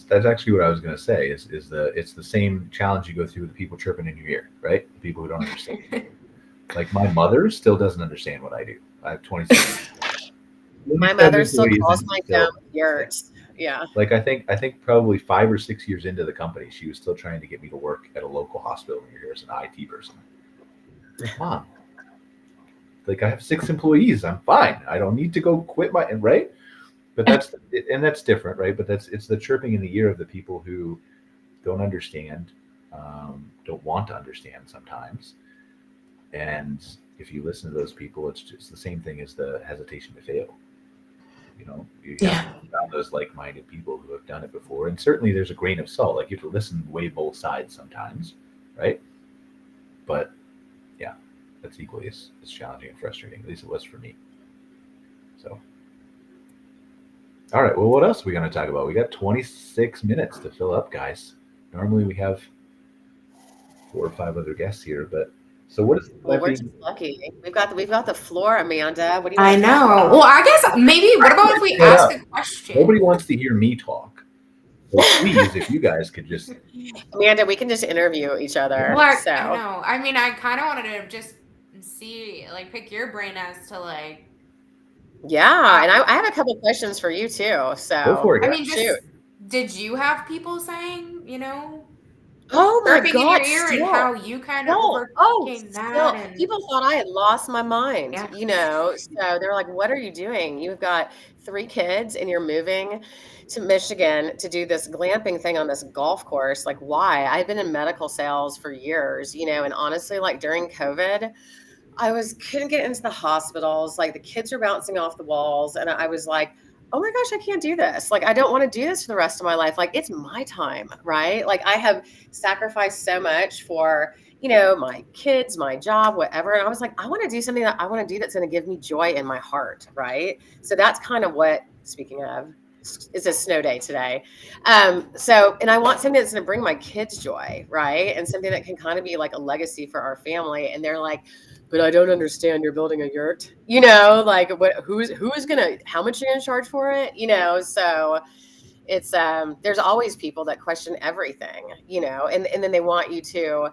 [SPEAKER 2] that's actually what I was going to say. It's the same challenge you go through with the people chirping in your ear, right? The people who don't understand. Like my mother still doesn't understand what I do. I have 27.
[SPEAKER 4] My mother still calls my dumb yurts. Yeah.
[SPEAKER 2] Like I think probably 5 or 6 years into the company, she was still trying to get me to work at a local hospital here as an IT person. Like, Mom, like I have 6 employees. I'm fine. I don't need to go quit right. But that's different, right? But it's the chirping in the ear of the people who don't understand, don't want to understand sometimes. And if you listen to those people, it's just the same thing as the hesitation to fail. You have to found those like-minded people who have done it before, and certainly there's a grain of salt. Like you have to listen, weigh both sides sometimes, right? But yeah, that's equally as challenging and frustrating. At least it was for me. So, all right. Well, what else are we going to talk about? We got 26 minutes to fill up, guys. Normally we have 4 or 5 other guests here, but. So what is?
[SPEAKER 4] Well, we're just lucky. We've got the floor, Amanda. What do you?
[SPEAKER 3] I know. Well, I guess maybe. What about if we ask a question?
[SPEAKER 2] Nobody wants to hear me talk. So please, if you guys could just.
[SPEAKER 4] Amanda, we can just interview each other.
[SPEAKER 3] Well,
[SPEAKER 4] so.
[SPEAKER 3] I know. I mean, I kind of wanted to just see, pick your brain as to
[SPEAKER 4] Yeah, and I have a couple questions for you too. So.
[SPEAKER 2] Go for it, guys.
[SPEAKER 3] I mean, did you have people saying,
[SPEAKER 4] Oh my God!
[SPEAKER 3] In your ear, and how you kind of overcame that? And
[SPEAKER 4] people thought I had lost my mind. So they were like, "What are you doing? You've got 3 kids and you're moving to Michigan to do this glamping thing on this golf course. Like, why? I had been in medical sales for years, and honestly, like during COVID, couldn't get into the hospitals. Like the kids were bouncing off the walls. And I was like, oh my gosh, I can't do this. Like, I don't want to do this for the rest of my life. Like, it's my time, right? Like, I have sacrificed so much for, my kids, my job, whatever. And I was like, I want to do something that I want to do that's going to give me joy in my heart, right? So that's kind of what, speaking of, it's a snow day today. And I want something that's going to bring my kids joy, right? And something that can kind of be like a legacy for our family. And they're like, but I don't understand. You're building a yurt, like who's gonna, how much are you gonna charge for it? So it's, there's always people that question everything, and then they want you to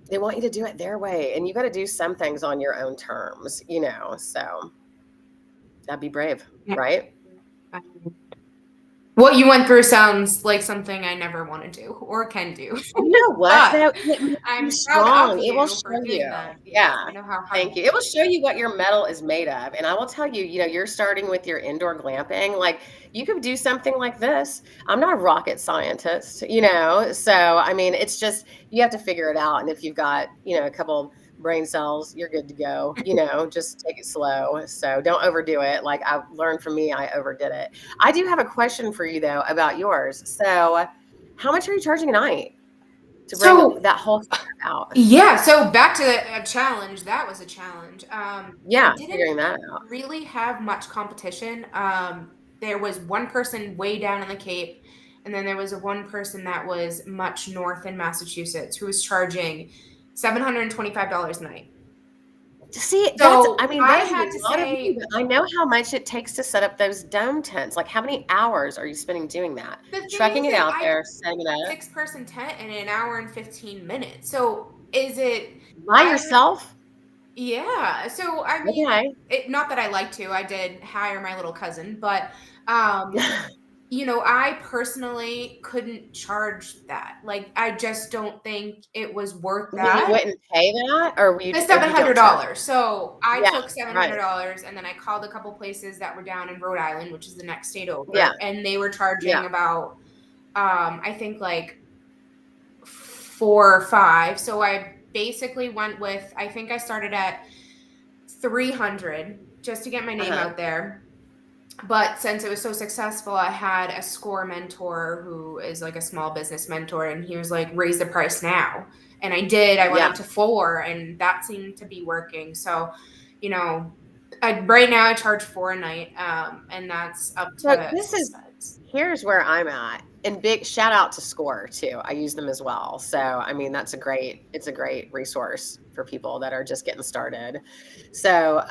[SPEAKER 4] do it their way. And you got to do some things on your own terms, so that'd be brave, right?
[SPEAKER 3] What you went through sounds like something I never want to do or can do.
[SPEAKER 4] You know what?
[SPEAKER 3] I'm
[SPEAKER 4] strong. It will show you. Yeah.
[SPEAKER 3] I know how
[SPEAKER 4] Thank you. It will show you what your metal is made of. And I will tell you, you're starting with your indoor glamping. Like, you could do something like this. I'm not a rocket scientist, so I mean, it's just, you have to figure it out. And if you've got, a couple brain cells, you're good to go. Just take it slow. So don't overdo it. Like, I learned from me, I overdid it. I do have a question for you though about yours. So how much are you charging a night to bring that whole thing out?
[SPEAKER 3] Yeah. So back to a challenge. That was a challenge.
[SPEAKER 4] Figuring that out.
[SPEAKER 3] Really have much competition. There was one person way down in the Cape, and then there was one person that was much north in Massachusetts who was charging $725 a night.
[SPEAKER 4] See,
[SPEAKER 3] so
[SPEAKER 4] I know how much it takes to set up those dome tents. Like, how many hours are you spending doing that? Trekking it out there, setting it up.
[SPEAKER 3] 6-person tent in an hour and 15 minutes. So is it
[SPEAKER 4] by yourself?
[SPEAKER 3] Yeah. So I mean, not that I like to. I did hire my little cousin, but I personally couldn't charge that. Like, I just don't think it was worth that.
[SPEAKER 4] You wouldn't pay that, or were you
[SPEAKER 3] the $700? So I took $700, and then I called a couple places that were down in Rhode Island, which is the next state over, and they were charging about, I think like 4 or 5. So I basically went with, I think I started at $300 just to get my name out there. But since it was so successful, I had a SCORE mentor who is like a small business mentor, and he was like, raise the price now. And I did. I went up to 4, and that seemed to be working. So, right now I charge 4 a night, and that's up to
[SPEAKER 4] here's where I'm at. And big shout out to SCORE too. I use them as well. So, I mean, it's a great resource for people that are just getting started. So,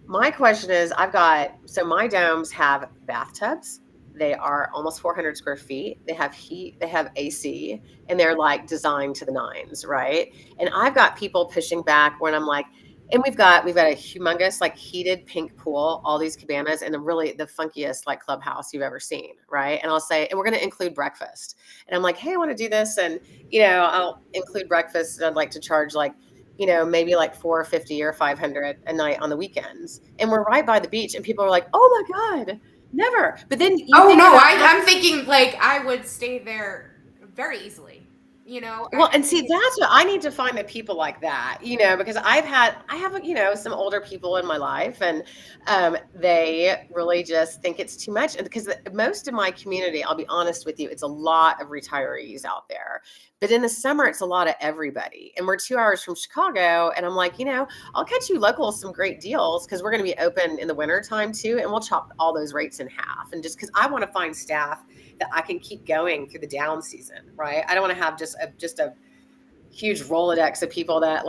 [SPEAKER 4] my question is, my domes have bathtubs. They are almost 400 square feet. They have heat, they have AC, and they're like designed to the nines, right? And I've got people pushing back when I'm like, and we've got a humongous like heated pink pool, all these cabanas, and the funkiest like clubhouse you've ever seen, right? And I'll say, and we're going to include breakfast. And I'm like, hey, I want to do this, and I'll include breakfast, and I'd like to charge like, maybe like $450 or $500 a night on the weekends. And we're right by the beach, and people are like, oh my God, never. But then
[SPEAKER 3] I'm thinking like I would stay there very easily.
[SPEAKER 4] Well, and see, that's what I need to find the people like that, because I have, some older people in my life, and they really just think it's too much. And because most of my community, I'll be honest with you, it's a lot of retirees out there. But in the summer, it's a lot of everybody. And we're 2 hours from Chicago. And I'm like, I'll catch you local some great deals, because we're going to be open in the winter time too. And we'll chop all those rates in half. And just because I want to find staff that I can keep going through the down season, right? I don't want to have just a huge Rolodex of people that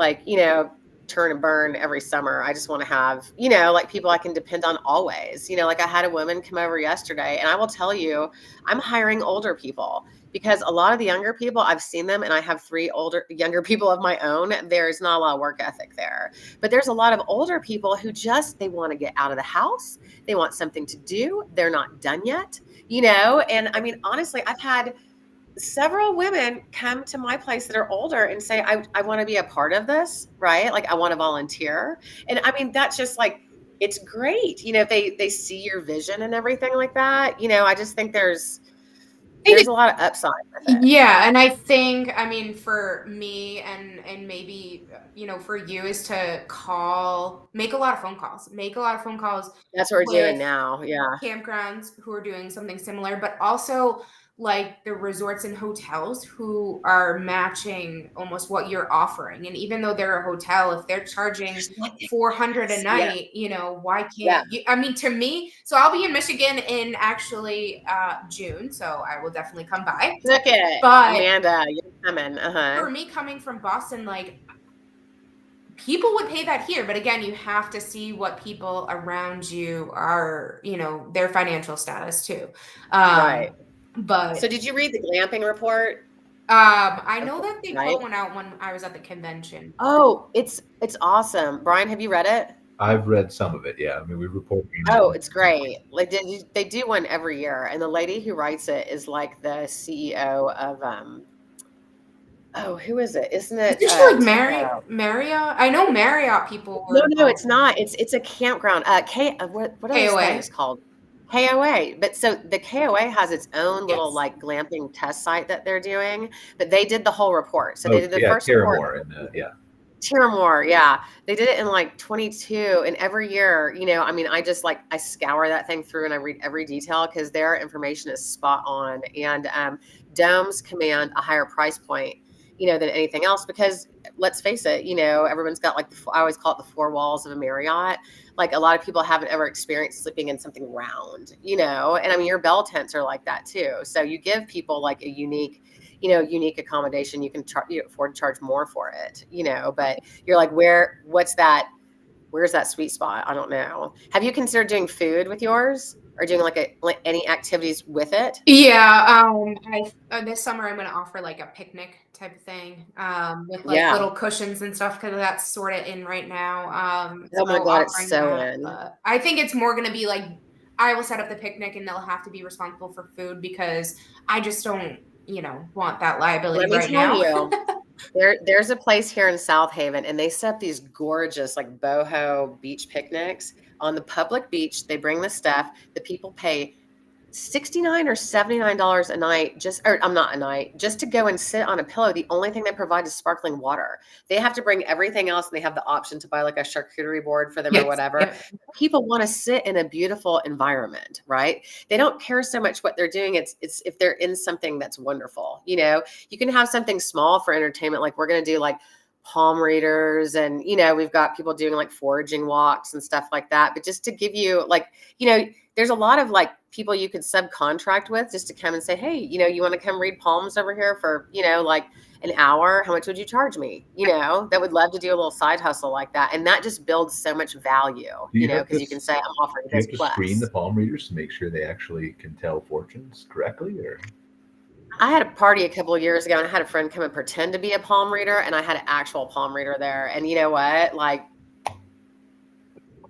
[SPEAKER 4] turn and burn every summer. I just want to have, like people I can depend on always. Like I had a woman come over yesterday, and I will tell you, I'm hiring older people, because a lot of the younger people, I've seen them, and I have 3 younger people of my own. There's not a lot of work ethic there, but there's a lot of older people who they want to get out of the house. They want something to do. They're not done yet, and I mean, honestly, I've had several women come to my place that are older and say, I want to be a part of this, right? Like, I want to volunteer. And I mean, that's just like, it's great. You know, they see your vision and everything like that. You know, I just think there's a lot of upside with it.
[SPEAKER 3] Yeah, and I think, I mean, for me and maybe, you know, for you is to make a lot of phone calls. Make a lot of phone calls
[SPEAKER 4] That's what we're doing
[SPEAKER 3] with
[SPEAKER 4] now. Yeah.
[SPEAKER 3] campgrounds who are doing something similar, but also like the resorts and hotels who are matching almost what you're offering. And even though they're a hotel, if they're charging 400 a
[SPEAKER 4] Yeah.
[SPEAKER 3] night, you know, why
[SPEAKER 4] Yeah.
[SPEAKER 3] can't you? I mean, to me, so I'll be in Michigan in actually June, so I will definitely come by.
[SPEAKER 4] Look it,
[SPEAKER 3] But
[SPEAKER 4] Amanda, you're coming.
[SPEAKER 3] for me coming from Boston, like people would pay that here, but again, you have to see what people around you are, you know, their financial status too.
[SPEAKER 4] Right.
[SPEAKER 3] But
[SPEAKER 4] So did you read the glamping report?
[SPEAKER 3] I know that they
[SPEAKER 4] Right.
[SPEAKER 3] put one out when I was at the convention.
[SPEAKER 4] Oh, it's awesome. Brian, have you read it?
[SPEAKER 2] I've read some of it. Yeah, I mean, we report.
[SPEAKER 4] Oh, it's great. Like they do one every year, and the lady who writes it is like the CEO of oh, who is it? Isn't it?
[SPEAKER 3] Isn't she like Marriott? I know Marriott people were
[SPEAKER 4] No, it's not. It's a campground. What are those
[SPEAKER 3] KOA.
[SPEAKER 4] things called? KOA. But so the KOA has its own little like glamping test site that they're doing, but they did the whole report. So they did the first report. Tiramore, yeah. They did it in like 22, and every year, you know, I mean, I just like I scour that thing through and I read every detail because their information is spot on. And domes command a higher price point, you know, than anything else because let's face it, you know, everyone's got like I always call it the four walls of a Marriott. Like a lot of people haven't ever experienced sleeping in something round, you know, and I mean your bell tents are like that too. So you give people like a unique accommodation. You can afford to charge more for it, you know, but you're like, where's that sweet spot? I don't know. Have you considered doing food with yours or doing like any activities with it?
[SPEAKER 3] Yeah. This summer I'm going to offer like a picnic type of thing, with like little cushions and stuff. Cause that's sort of in right now.
[SPEAKER 4] Oh my God, it's so in.
[SPEAKER 3] I think it's more going to be like, I will set up the picnic and they'll have to be responsible for food because I just don't, you know, want that liability right now.
[SPEAKER 4] You, there's a place here in South Haven and they set up these gorgeous like boho beach picnics on the public beach. They bring the stuff, the people pay $69 or $79 a night just to go and sit on a pillow. The only thing they provide is sparkling water. They have to bring everything else and they have the option to buy like a charcuterie board for them or whatever. Yes. People want to sit in a beautiful environment, right? They don't care so much what they're doing. It's if they're in something that's wonderful. You know, you can have something small for entertainment. Like we're going to do like palm readers and, you know, we've got people doing like foraging walks and stuff like that. But just to give you like, you know, there's a lot of like people you could subcontract with just to come and say, hey, you know, you want to come read palms over here for, you know, like an hour? How much would you charge me? You know, that would love to do a little side hustle like that. And that just builds so much value, you know, because you can say, I'm offering this plus.
[SPEAKER 2] Do you have to screen the palm readers to make sure they actually can tell fortunes correctly? Or
[SPEAKER 4] I had a party a couple of years ago and I had a friend come and pretend to be a palm reader and I had an actual palm reader there. And you know what? Like,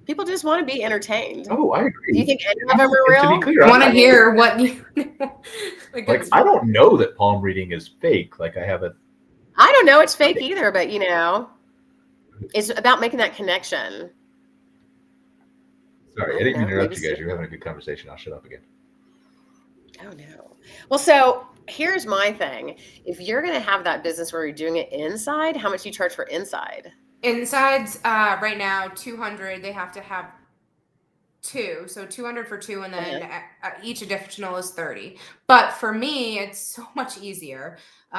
[SPEAKER 4] people just want to be entertained.
[SPEAKER 2] Oh, I agree.
[SPEAKER 4] Do you think any of them are real?
[SPEAKER 2] To be clear,
[SPEAKER 3] I want to hear what you
[SPEAKER 2] like. I don't know that palm reading is fake. Like I
[SPEAKER 4] don't know it's fake either, but you know, it's about making that connection.
[SPEAKER 2] Sorry, I didn't interrupt you guys. You're having a good conversation. I'll shut up again.
[SPEAKER 4] Oh no. Well, so here's my thing. If you're going to have that business where you're doing it inside, how much do you charge for inside?
[SPEAKER 3] Insides right now 200. They have to have 2, so 200 for 2, and then each additional is 30. But for me, it's so much easier. You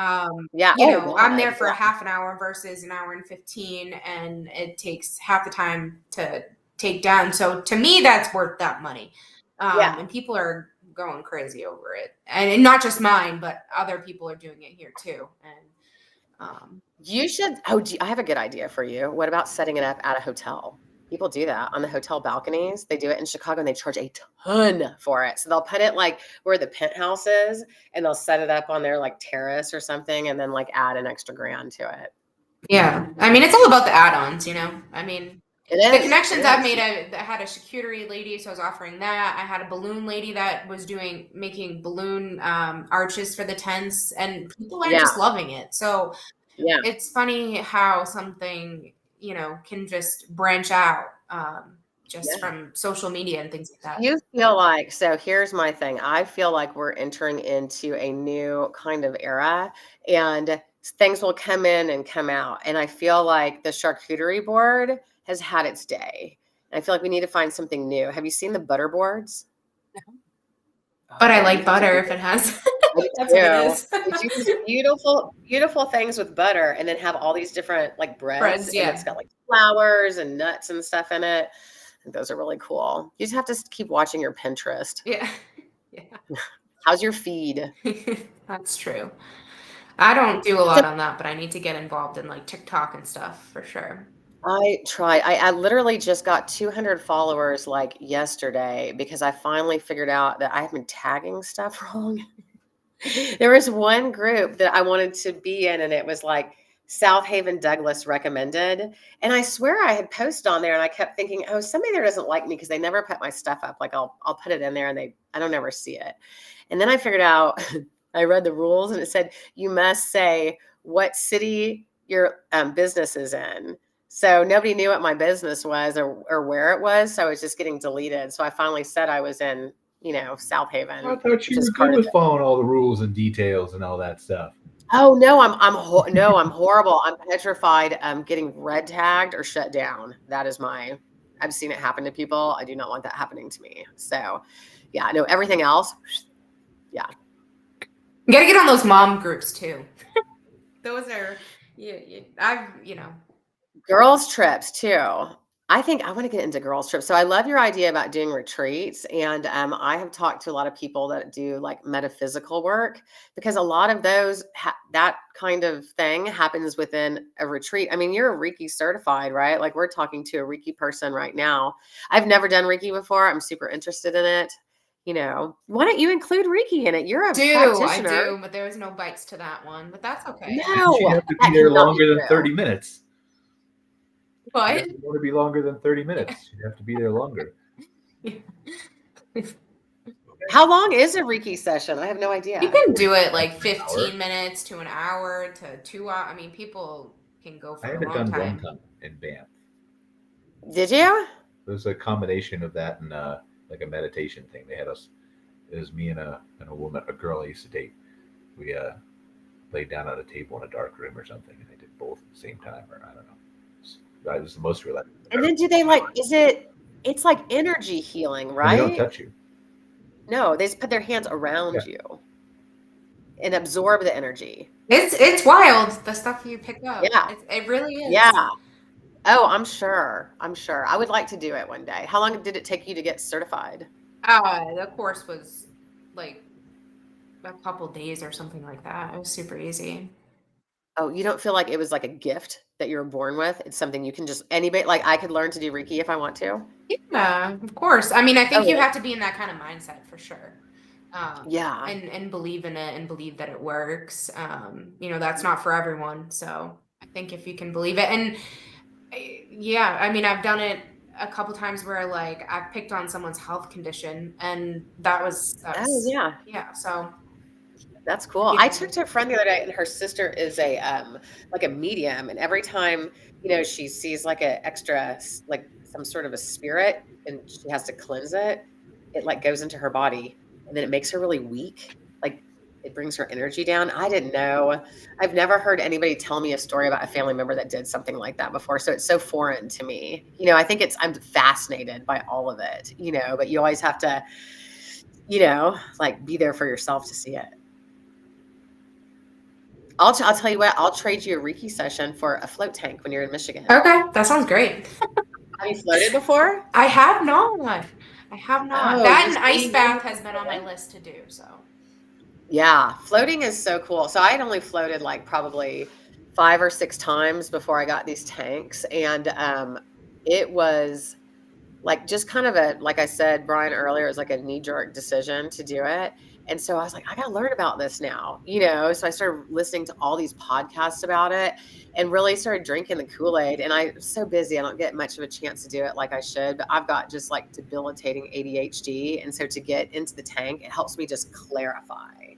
[SPEAKER 3] know, I'm there for half an hour versus an hour and 15, and it takes half the time to take down. So to me, that's worth that money. And people are going crazy over it, and not just mine, but other people are doing it here too. And
[SPEAKER 4] you should. I have a good idea for you. What about setting it up at a hotel? People do that on the hotel balconies. They do it in Chicago and they charge a ton for it. So they'll put it like where the penthouse is and they'll set it up on their like terrace or something and then like add an extra grand to it.
[SPEAKER 3] Yeah. I mean, it's all about the add-ons, you know? I mean, the connections I've made, I had a charcuterie lady, so I was offering that. I had a balloon lady that was making balloon arches for the tents, and people are just loving it. So it's funny how something, you know, can just branch out just from social media and things like that.
[SPEAKER 4] You feel like, so here's my thing. I feel like we're entering into a new kind of era, and things will come in and come out. And I feel like the charcuterie board has had its day. And I feel like we need to find something new. Have you seen the butter boards?
[SPEAKER 3] But I like butter if it has. That's what it is.
[SPEAKER 4] They do these beautiful, beautiful things with butter, and then have all these different like breads, and it's got like flowers and nuts and stuff in it. I think those are really cool. You just have to keep watching your Pinterest.
[SPEAKER 3] Yeah.
[SPEAKER 4] How's your feed?
[SPEAKER 3] That's true. I don't do a lot on that, but I need to get involved in like TikTok and stuff for sure.
[SPEAKER 4] I try. I literally just got 200 followers like yesterday because I finally figured out that I have been tagging stuff wrong. There was one group that I wanted to be in, and it was like South Haven Douglas recommended. And I swear I had posted on there, and I kept thinking, oh, somebody there doesn't like me because they never put my stuff up. Like I'll put it in there, and I don't ever see it. And then I figured out, I read the rules, and it said you must say what city your business is in. So nobody knew what my business was or where it was. So it was just getting deleted. So I finally said I was in, South Haven.
[SPEAKER 2] I thought you were good with following all the rules and details and all that stuff.
[SPEAKER 4] Oh no, I'm horrible. I'm petrified. Getting red tagged or shut down. That is I've seen it happen to people. I do not want that happening to me. So yeah, no, everything else. Yeah.
[SPEAKER 3] You gotta get on those mom groups too. Those are,
[SPEAKER 4] girls trips too. I think I want to get into girls trips. So I love your idea about doing retreats. And I have talked to a lot of people that do like metaphysical work, because a lot of those, that kind of thing happens within a retreat. I mean, you're a Reiki certified, right? Like we're talking to a Reiki person right now. I've never done Reiki before. I'm super interested in it. Why don't you include Reiki in it? You're a practitioner.
[SPEAKER 3] I do, but there was no bites to that one, but that's okay.
[SPEAKER 4] No,
[SPEAKER 2] you have to be there longer than 30 minutes.
[SPEAKER 3] What?
[SPEAKER 2] You want to be longer than 30 minutes. You have to be there longer.
[SPEAKER 4] How long is a Reiki session? I have no idea.
[SPEAKER 3] You can do it like 15 minutes to an hour to 2 hours. I mean, people can go for a long time. I haven't done one time
[SPEAKER 2] in Banff.
[SPEAKER 4] Did you?
[SPEAKER 2] There's a combination of that and like a meditation thing. They had us. It was me and a woman, a girl I used to date. We laid down at a table in a dark room or something, and they did both at the same time, or I don't know. It was the most relaxing.
[SPEAKER 4] And then do they it's like energy healing, right?
[SPEAKER 2] They don't touch you.
[SPEAKER 4] No, they just put their hands around you and absorb the energy.
[SPEAKER 3] It's wild, the stuff you pick up.
[SPEAKER 4] Yeah.
[SPEAKER 3] It really is.
[SPEAKER 4] Yeah. Oh, I'm sure. I would like to do it one day. How long did it take you to get certified?
[SPEAKER 3] The course was like a couple days or something like that. It was super easy.
[SPEAKER 4] Oh, you don't feel like it was like a gift that you were born with? It's something you can anybody, like I could learn to do Reiki if I want to?
[SPEAKER 3] Yeah, of course. I mean, I think you have to be in that kind of mindset for sure.
[SPEAKER 4] Yeah.
[SPEAKER 3] And believe in it and believe that it works. That's not for everyone. So I think if you can believe it, and yeah, I mean, I've done it a couple times where like I've picked on someone's health condition, and that was yeah. So
[SPEAKER 4] that's cool. I talked to a friend the other day, and her sister is a medium, and every time she sees like an extra, like some sort of a spirit, and she has to cleanse it, it like goes into her body, and then it makes her really weak. Like it brings her energy down. I didn't know. I've never heard anybody tell me a story about a family member that did something like that before. So it's so foreign to me. I think I'm fascinated by all of it. But you always have to, like be there for yourself to see it. I'll tell you what, I'll trade you a Reiki session for a float tank when you're in Michigan.
[SPEAKER 3] Okay, that sounds great.
[SPEAKER 4] Have you floated before?
[SPEAKER 3] I have not. Oh, that and ice bath has been on my list to do, so.
[SPEAKER 4] Yeah, floating is so cool. So I had only floated like probably 5 or 6 times before I got these tanks. And it was like just kind of like I said, Brian, earlier, it was like a knee-jerk decision to do it. And so I was like, I got to learn about this now, So I started listening to all these podcasts about it and really started drinking the Kool-Aid. And I'm so busy, I don't get much of a chance to do it like I should. But I've got just like debilitating ADHD. And so to get into the tank, it helps me just clarify,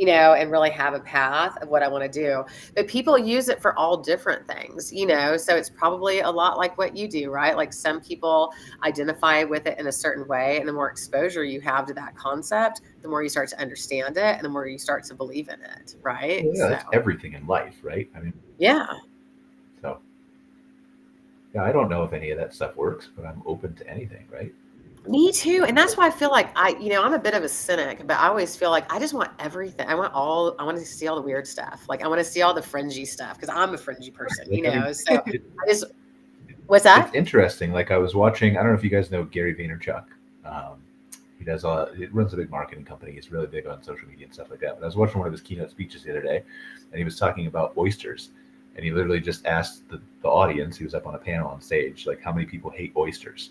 [SPEAKER 4] and really have a path of what I want to do. But people use it for all different things, so it's probably a lot like what you do, right? Like some people identify with it in a certain way, and the more exposure you have to that concept, the more you start to understand it and the more you start to believe in it, right?
[SPEAKER 2] Well, yeah, that's everything in life, right? I mean,
[SPEAKER 4] yeah.
[SPEAKER 2] So, yeah, I don't know if any of that stuff works, but I'm open to anything, right?
[SPEAKER 4] Me too. And that's why I feel like I'm a bit of a cynic, but I always feel like I just want everything. I want to see all the weird stuff. Like I want to see all the fringy stuff because I'm a fringy person, so what's that?
[SPEAKER 2] It's interesting. Like I was watching, I don't know if you guys know Gary Vaynerchuk. He runs a big marketing company. He's really big on social media and stuff like that. But I was watching one of his keynote speeches the other day, and he was talking about oysters. And he literally just asked the audience, he was up on a panel on stage, like how many people hate oysters?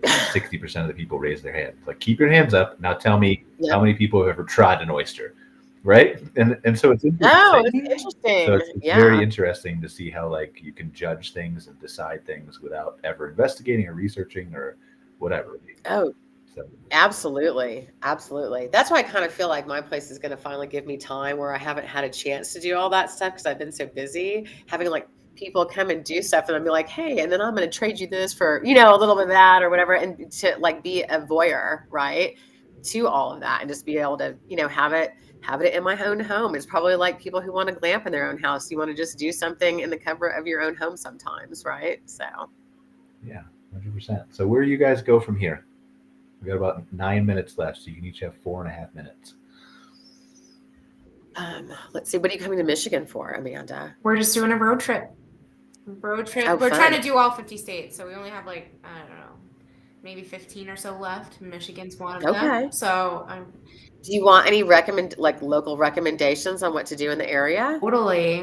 [SPEAKER 2] 60% of the people raised their hands. Like, keep your hands up. Now tell me how many people have ever tried an oyster, right? And so it's interesting.
[SPEAKER 4] Oh, it's interesting.
[SPEAKER 2] So it's very interesting to see how like you can judge things and decide things without ever investigating or researching or whatever.
[SPEAKER 4] Oh, so. Absolutely. That's why I kind of feel like my place is going to finally give me time where I haven't had a chance to do all that stuff because I've been so busy having like people come and do stuff and I'll be like, hey, and then I'm going to trade you this for, a little bit of that or whatever. And to like be a voyeur, right, to all of that and just be able to, have it in my own home. It's probably like people who want to glamp in their own house. You want to just do something in the cover of your own home sometimes, right? So. Yeah,
[SPEAKER 2] 100%. So where do you guys go from here? We've got about 9 minutes left, so you can each have 4.5 minutes.
[SPEAKER 4] Let's see. What are you coming to Michigan for, Amanda?
[SPEAKER 3] We're just doing a road trip. Oh, we're fun. Trying to do all 50 states, so we only have like, I don't know, maybe 15 or so left. Michigan's one of them. So
[SPEAKER 4] do you want any local recommendations on what to do in the area?
[SPEAKER 3] Totally.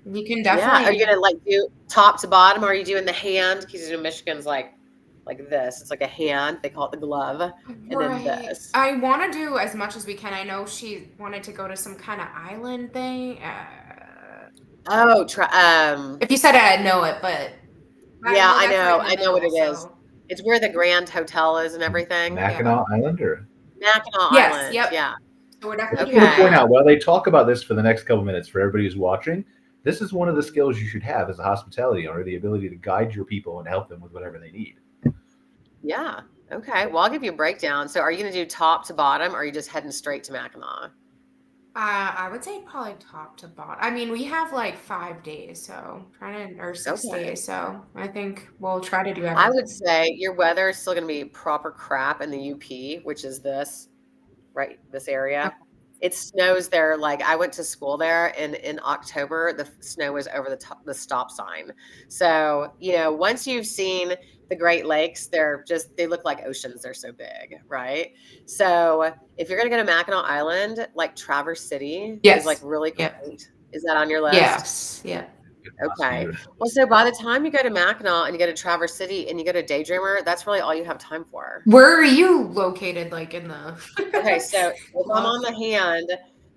[SPEAKER 3] You can definitely.
[SPEAKER 4] Yeah. Are you gonna like do top to bottom, or are you doing the hand? Because Michigan's like this. It's like a hand. They call it the glove. And then this.
[SPEAKER 3] I want to do as much as we can. I know she wanted to go to some kind of island thing. If you said it, I'd know it, but
[SPEAKER 4] I know what it is. It's where the Grand Hotel is and everything.
[SPEAKER 2] Mackinac Island or
[SPEAKER 4] Mackinac Island.
[SPEAKER 3] Yep.
[SPEAKER 4] Yeah.
[SPEAKER 3] So we're definitely
[SPEAKER 2] going to point out while they talk about this for the next couple minutes for everybody who's watching, this is one of the skills you should have as a hospitality owner, the ability to guide your people and help them with whatever they need.
[SPEAKER 4] Yeah. Okay. Well, I'll give you a breakdown. So are you going to do top to bottom or are you just heading straight to Mackinac?
[SPEAKER 3] I would say probably top to bottom. I mean, we have like 5 days, or 6 days. So I think we'll try to do everything.
[SPEAKER 4] I would say your weather is still going to be proper crap in the UP, which is this area. Okay. It snows there. Like I went to school there and in October, the snow was over the stop sign. So, once you've seen the Great Lakes, they look like oceans. They're so big, right? So if you're going to go to Mackinac Island, like Traverse City is like really great. Yep. Is that on your list?
[SPEAKER 3] Yes. Yeah.
[SPEAKER 4] Okay. Well, so by the time you go to Mackinac and you go to Traverse City and you go to Daydreamer, that's really all you have time for.
[SPEAKER 3] Where are you located? Like in the.
[SPEAKER 4] Okay. So if I'm on the hand,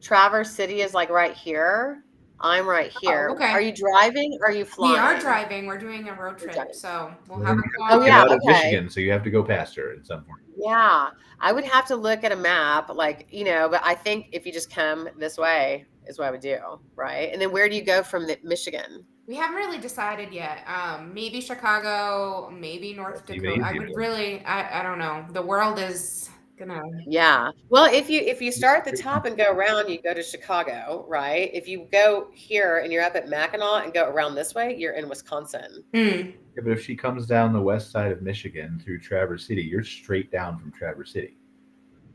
[SPEAKER 4] Traverse City is like right here. I'm right here.
[SPEAKER 3] Okay.
[SPEAKER 4] Are you driving or are you flying?
[SPEAKER 3] We are driving. We're doing a road trip. So we'll have a
[SPEAKER 2] car. Out of Michigan, so you have to go past her at some point.
[SPEAKER 4] Yeah. I would have to look at a map, but I think if you just come this way is what I would do, right? And then where do you go from Michigan?
[SPEAKER 3] We haven't really decided yet. Maybe Chicago, maybe North Dakota. I would really, I don't know. The world is gonna.
[SPEAKER 4] Yeah. Well, if you start at the top and go around, you go to Chicago, right? If you go here and you're up at Mackinac and go around this way, you're in Wisconsin.
[SPEAKER 3] Mm.
[SPEAKER 2] Yeah, but if she comes down the west side of Michigan through Traverse City, you're straight down from Traverse City.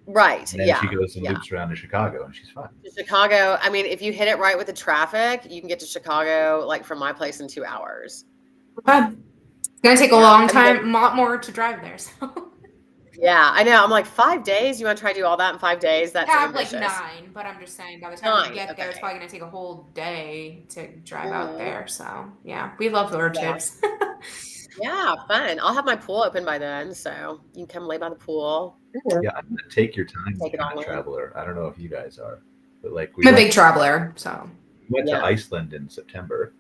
[SPEAKER 4] Right.
[SPEAKER 2] And then she goes and loops around to Chicago and she's fine.
[SPEAKER 4] Chicago, I mean, if you hit it right with the traffic, you can get to Chicago, like from my place in 2 hours.
[SPEAKER 3] It's going to take a long time, a lot more to drive there. So.
[SPEAKER 4] Yeah, I know. I'm like 5 days. You want to try to do all that in 5 days? That's ambitious.
[SPEAKER 3] Like 9, but I'm just saying by the time we get there, it's probably going to take a whole day to drive out there. So yeah, we love road trips.
[SPEAKER 4] Yeah, fun. I'll have my pool open by then, so you can come lay by the pool.
[SPEAKER 2] Yeah, I'm gonna take your time. I'm a traveler. I don't know if you guys are, but like
[SPEAKER 3] I'm a big traveler, so
[SPEAKER 2] we went to Iceland in September.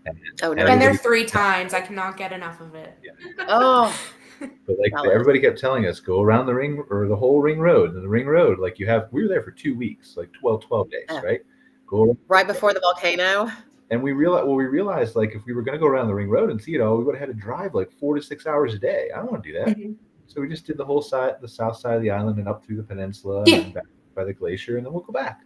[SPEAKER 3] And been there 3 times. I cannot get enough of it.
[SPEAKER 4] Yeah. Oh,
[SPEAKER 2] But like everybody kept telling us, go around the ring or the whole ring road. And the ring road, like we were there for 2 weeks, like 12 days, right? Go
[SPEAKER 4] right before the volcano.
[SPEAKER 2] And we realized like if we were going to go around the ring road and see it all, we would have had to drive like 4 to 6 hours a day. I don't want to do that. So we just did the south side of the island and up through the peninsula and back by the glacier, and then we'll go back.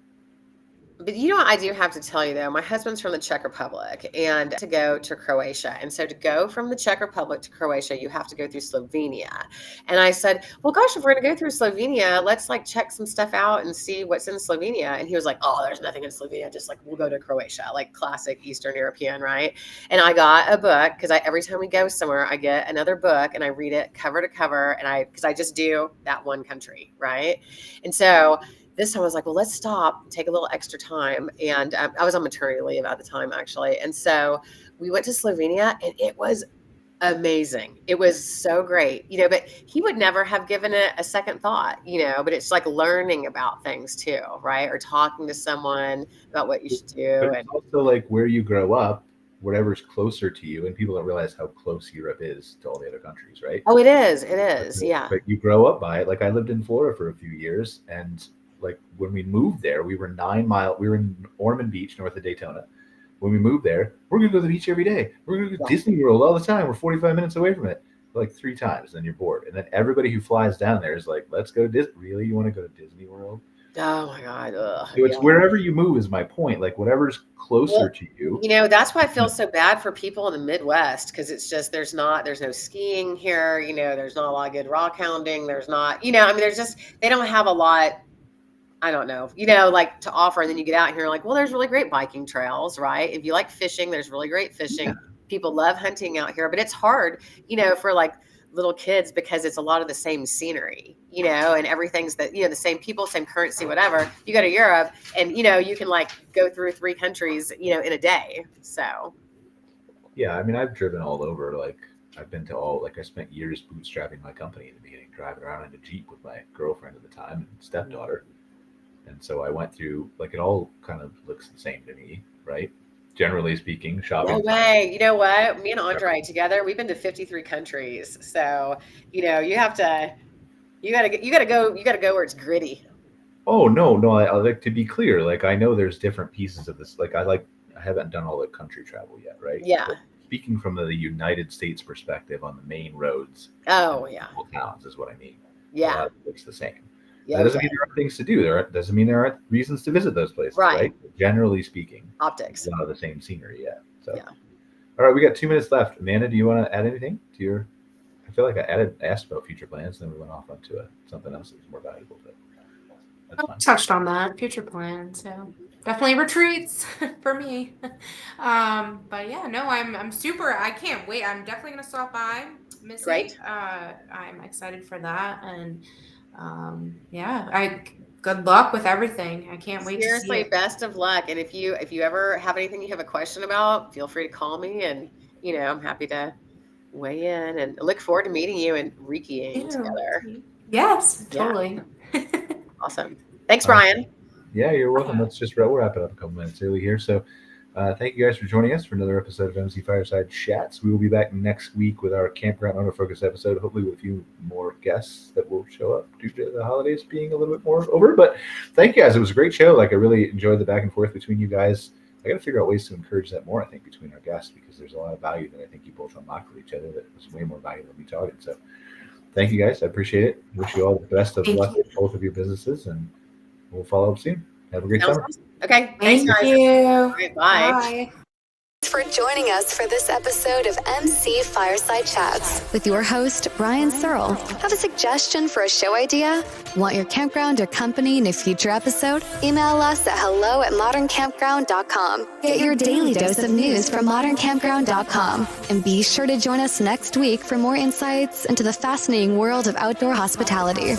[SPEAKER 4] But you know what I do have to tell you, though? My husband's from the Czech Republic and to go to Croatia. And so to go from the Czech Republic to Croatia, you have to go through Slovenia. And I said, well, gosh, if we're going to go through Slovenia, let's like check some stuff out and see what's in Slovenia. And he was like, oh, there's nothing in Slovenia. Just like, we'll go to Croatia, like classic Eastern European, right? And I got a book because every time we go somewhere, I get another book and I read it cover to cover. And because I just do that one country, right? And so this time I was like, well, let's stop, take a little extra time. And I was on maternity leave at the time, actually. And so we went to Slovenia and it was amazing. It was so great, but he would never have given it a second thought, but it's like learning about things too, right? Or talking to someone about what you should do.
[SPEAKER 2] But it's also like where you grow up, whatever's closer to you, and people don't realize how close Europe is to all the other countries, right?
[SPEAKER 4] Oh, it is. Yeah.
[SPEAKER 2] But you grow up by it. Like I lived in Florida for a few years, and like when we moved there, we were 9 miles. We were in Ormond Beach, north of Daytona. When we moved there, we're going to go to the beach every day. We're going to go to Disney World all the time. We're 45 minutes away from it, like 3 times. Then you're bored. And then everybody who flies down there is like, let's go to Disney. Really? You want to go to Disney World?
[SPEAKER 4] Oh my God. Ugh,
[SPEAKER 2] so it's wherever you move is my point. Like whatever's closer to you.
[SPEAKER 4] That's why I feel so bad for people in the Midwest. Cause it's just, there's no skiing here. There's not a lot of good rock hounding. There's not, there's just, they don't have a lot. I don't know, like to offer. And then you get out here like, well, there's really great biking trails, right? If you like fishing, there's really great fishing. Yeah. People love hunting out here, but it's hard, for like little kids because it's a lot of the same scenery, and everything's that, the same people, same currency, whatever. You go to Europe and, you can like go through 3 countries, in a day. So.
[SPEAKER 2] Yeah. I mean, I've driven all over, like I've been to I spent years bootstrapping my company in the beginning, driving around in a Jeep with my girlfriend at the time and stepdaughter. And so I went through, like, it all kind of looks the same to me, right? Generally speaking, shopping.
[SPEAKER 4] No way. You know what? Me and Andre together, we've been to 53 countries. So, you got to go where it's gritty.
[SPEAKER 2] Oh, no. I like to be clear. Like, I know there's different pieces of this. Like, I haven't done all the country travel yet, right?
[SPEAKER 4] Yeah.
[SPEAKER 2] But speaking from the United States perspective on the main roads.
[SPEAKER 4] Oh, yeah.
[SPEAKER 2] Towns is what I mean.
[SPEAKER 4] Yeah.
[SPEAKER 2] It's the same.
[SPEAKER 4] Yeah,
[SPEAKER 2] that doesn't mean there aren't things to do. Doesn't mean there aren't reasons to visit those places, right? Generally speaking,
[SPEAKER 4] optics.
[SPEAKER 2] A lot of the same scenery, yeah. So,
[SPEAKER 4] yeah.
[SPEAKER 2] All right, we got 2 minutes left. Amanda, do you want to add anything to your? I feel like I asked about future plans, and then we went off onto something else that was more valuable. But
[SPEAKER 3] I touched on that future plans, so definitely retreats for me. But yeah, no, I'm super. I can't wait. I'm definitely gonna stop by, Missy.
[SPEAKER 4] Great.
[SPEAKER 3] I'm excited for that, and. Good luck with everything. I can't wait.
[SPEAKER 4] Seriously, best of luck. And if you ever have anything you have a question about, feel free to call me, and I'm happy to weigh in, and look forward to meeting you and Reikiing together.
[SPEAKER 3] Yes, totally.
[SPEAKER 4] Yeah. Awesome. Thanks, Brian.
[SPEAKER 2] Yeah, you're welcome. Let's just wrap it up a couple minutes early here. So thank you guys for joining us for another episode of MC Fireside Chats. We will be back next week with our Campground Autofocus episode, hopefully with a few more guests that will show up due to the holidays being a little bit more over. But thank you guys. It was a great show. Like, I really enjoyed the back and forth between you guys. I got to figure out ways to encourage that more, I think, between our guests, because there's a lot of value that I think you both unlock with each other that was way more valuable than me talking. So thank you guys. I appreciate it. Wish you all the best of luck with both of your businesses, and we'll follow up soon. Have a great summer.
[SPEAKER 4] Awesome. Okay.
[SPEAKER 3] Thank you.
[SPEAKER 4] All right, bye.
[SPEAKER 1] Thanks for joining us for this episode of MC Fireside Chats with your host, Brian Searl. Have a suggestion for a show idea? Want your campground or company in a future episode? Email us at hello@moderncampground.com. Get your daily dose of news from moderncampground.com. And be sure to join us next week for more insights into the fascinating world of outdoor hospitality.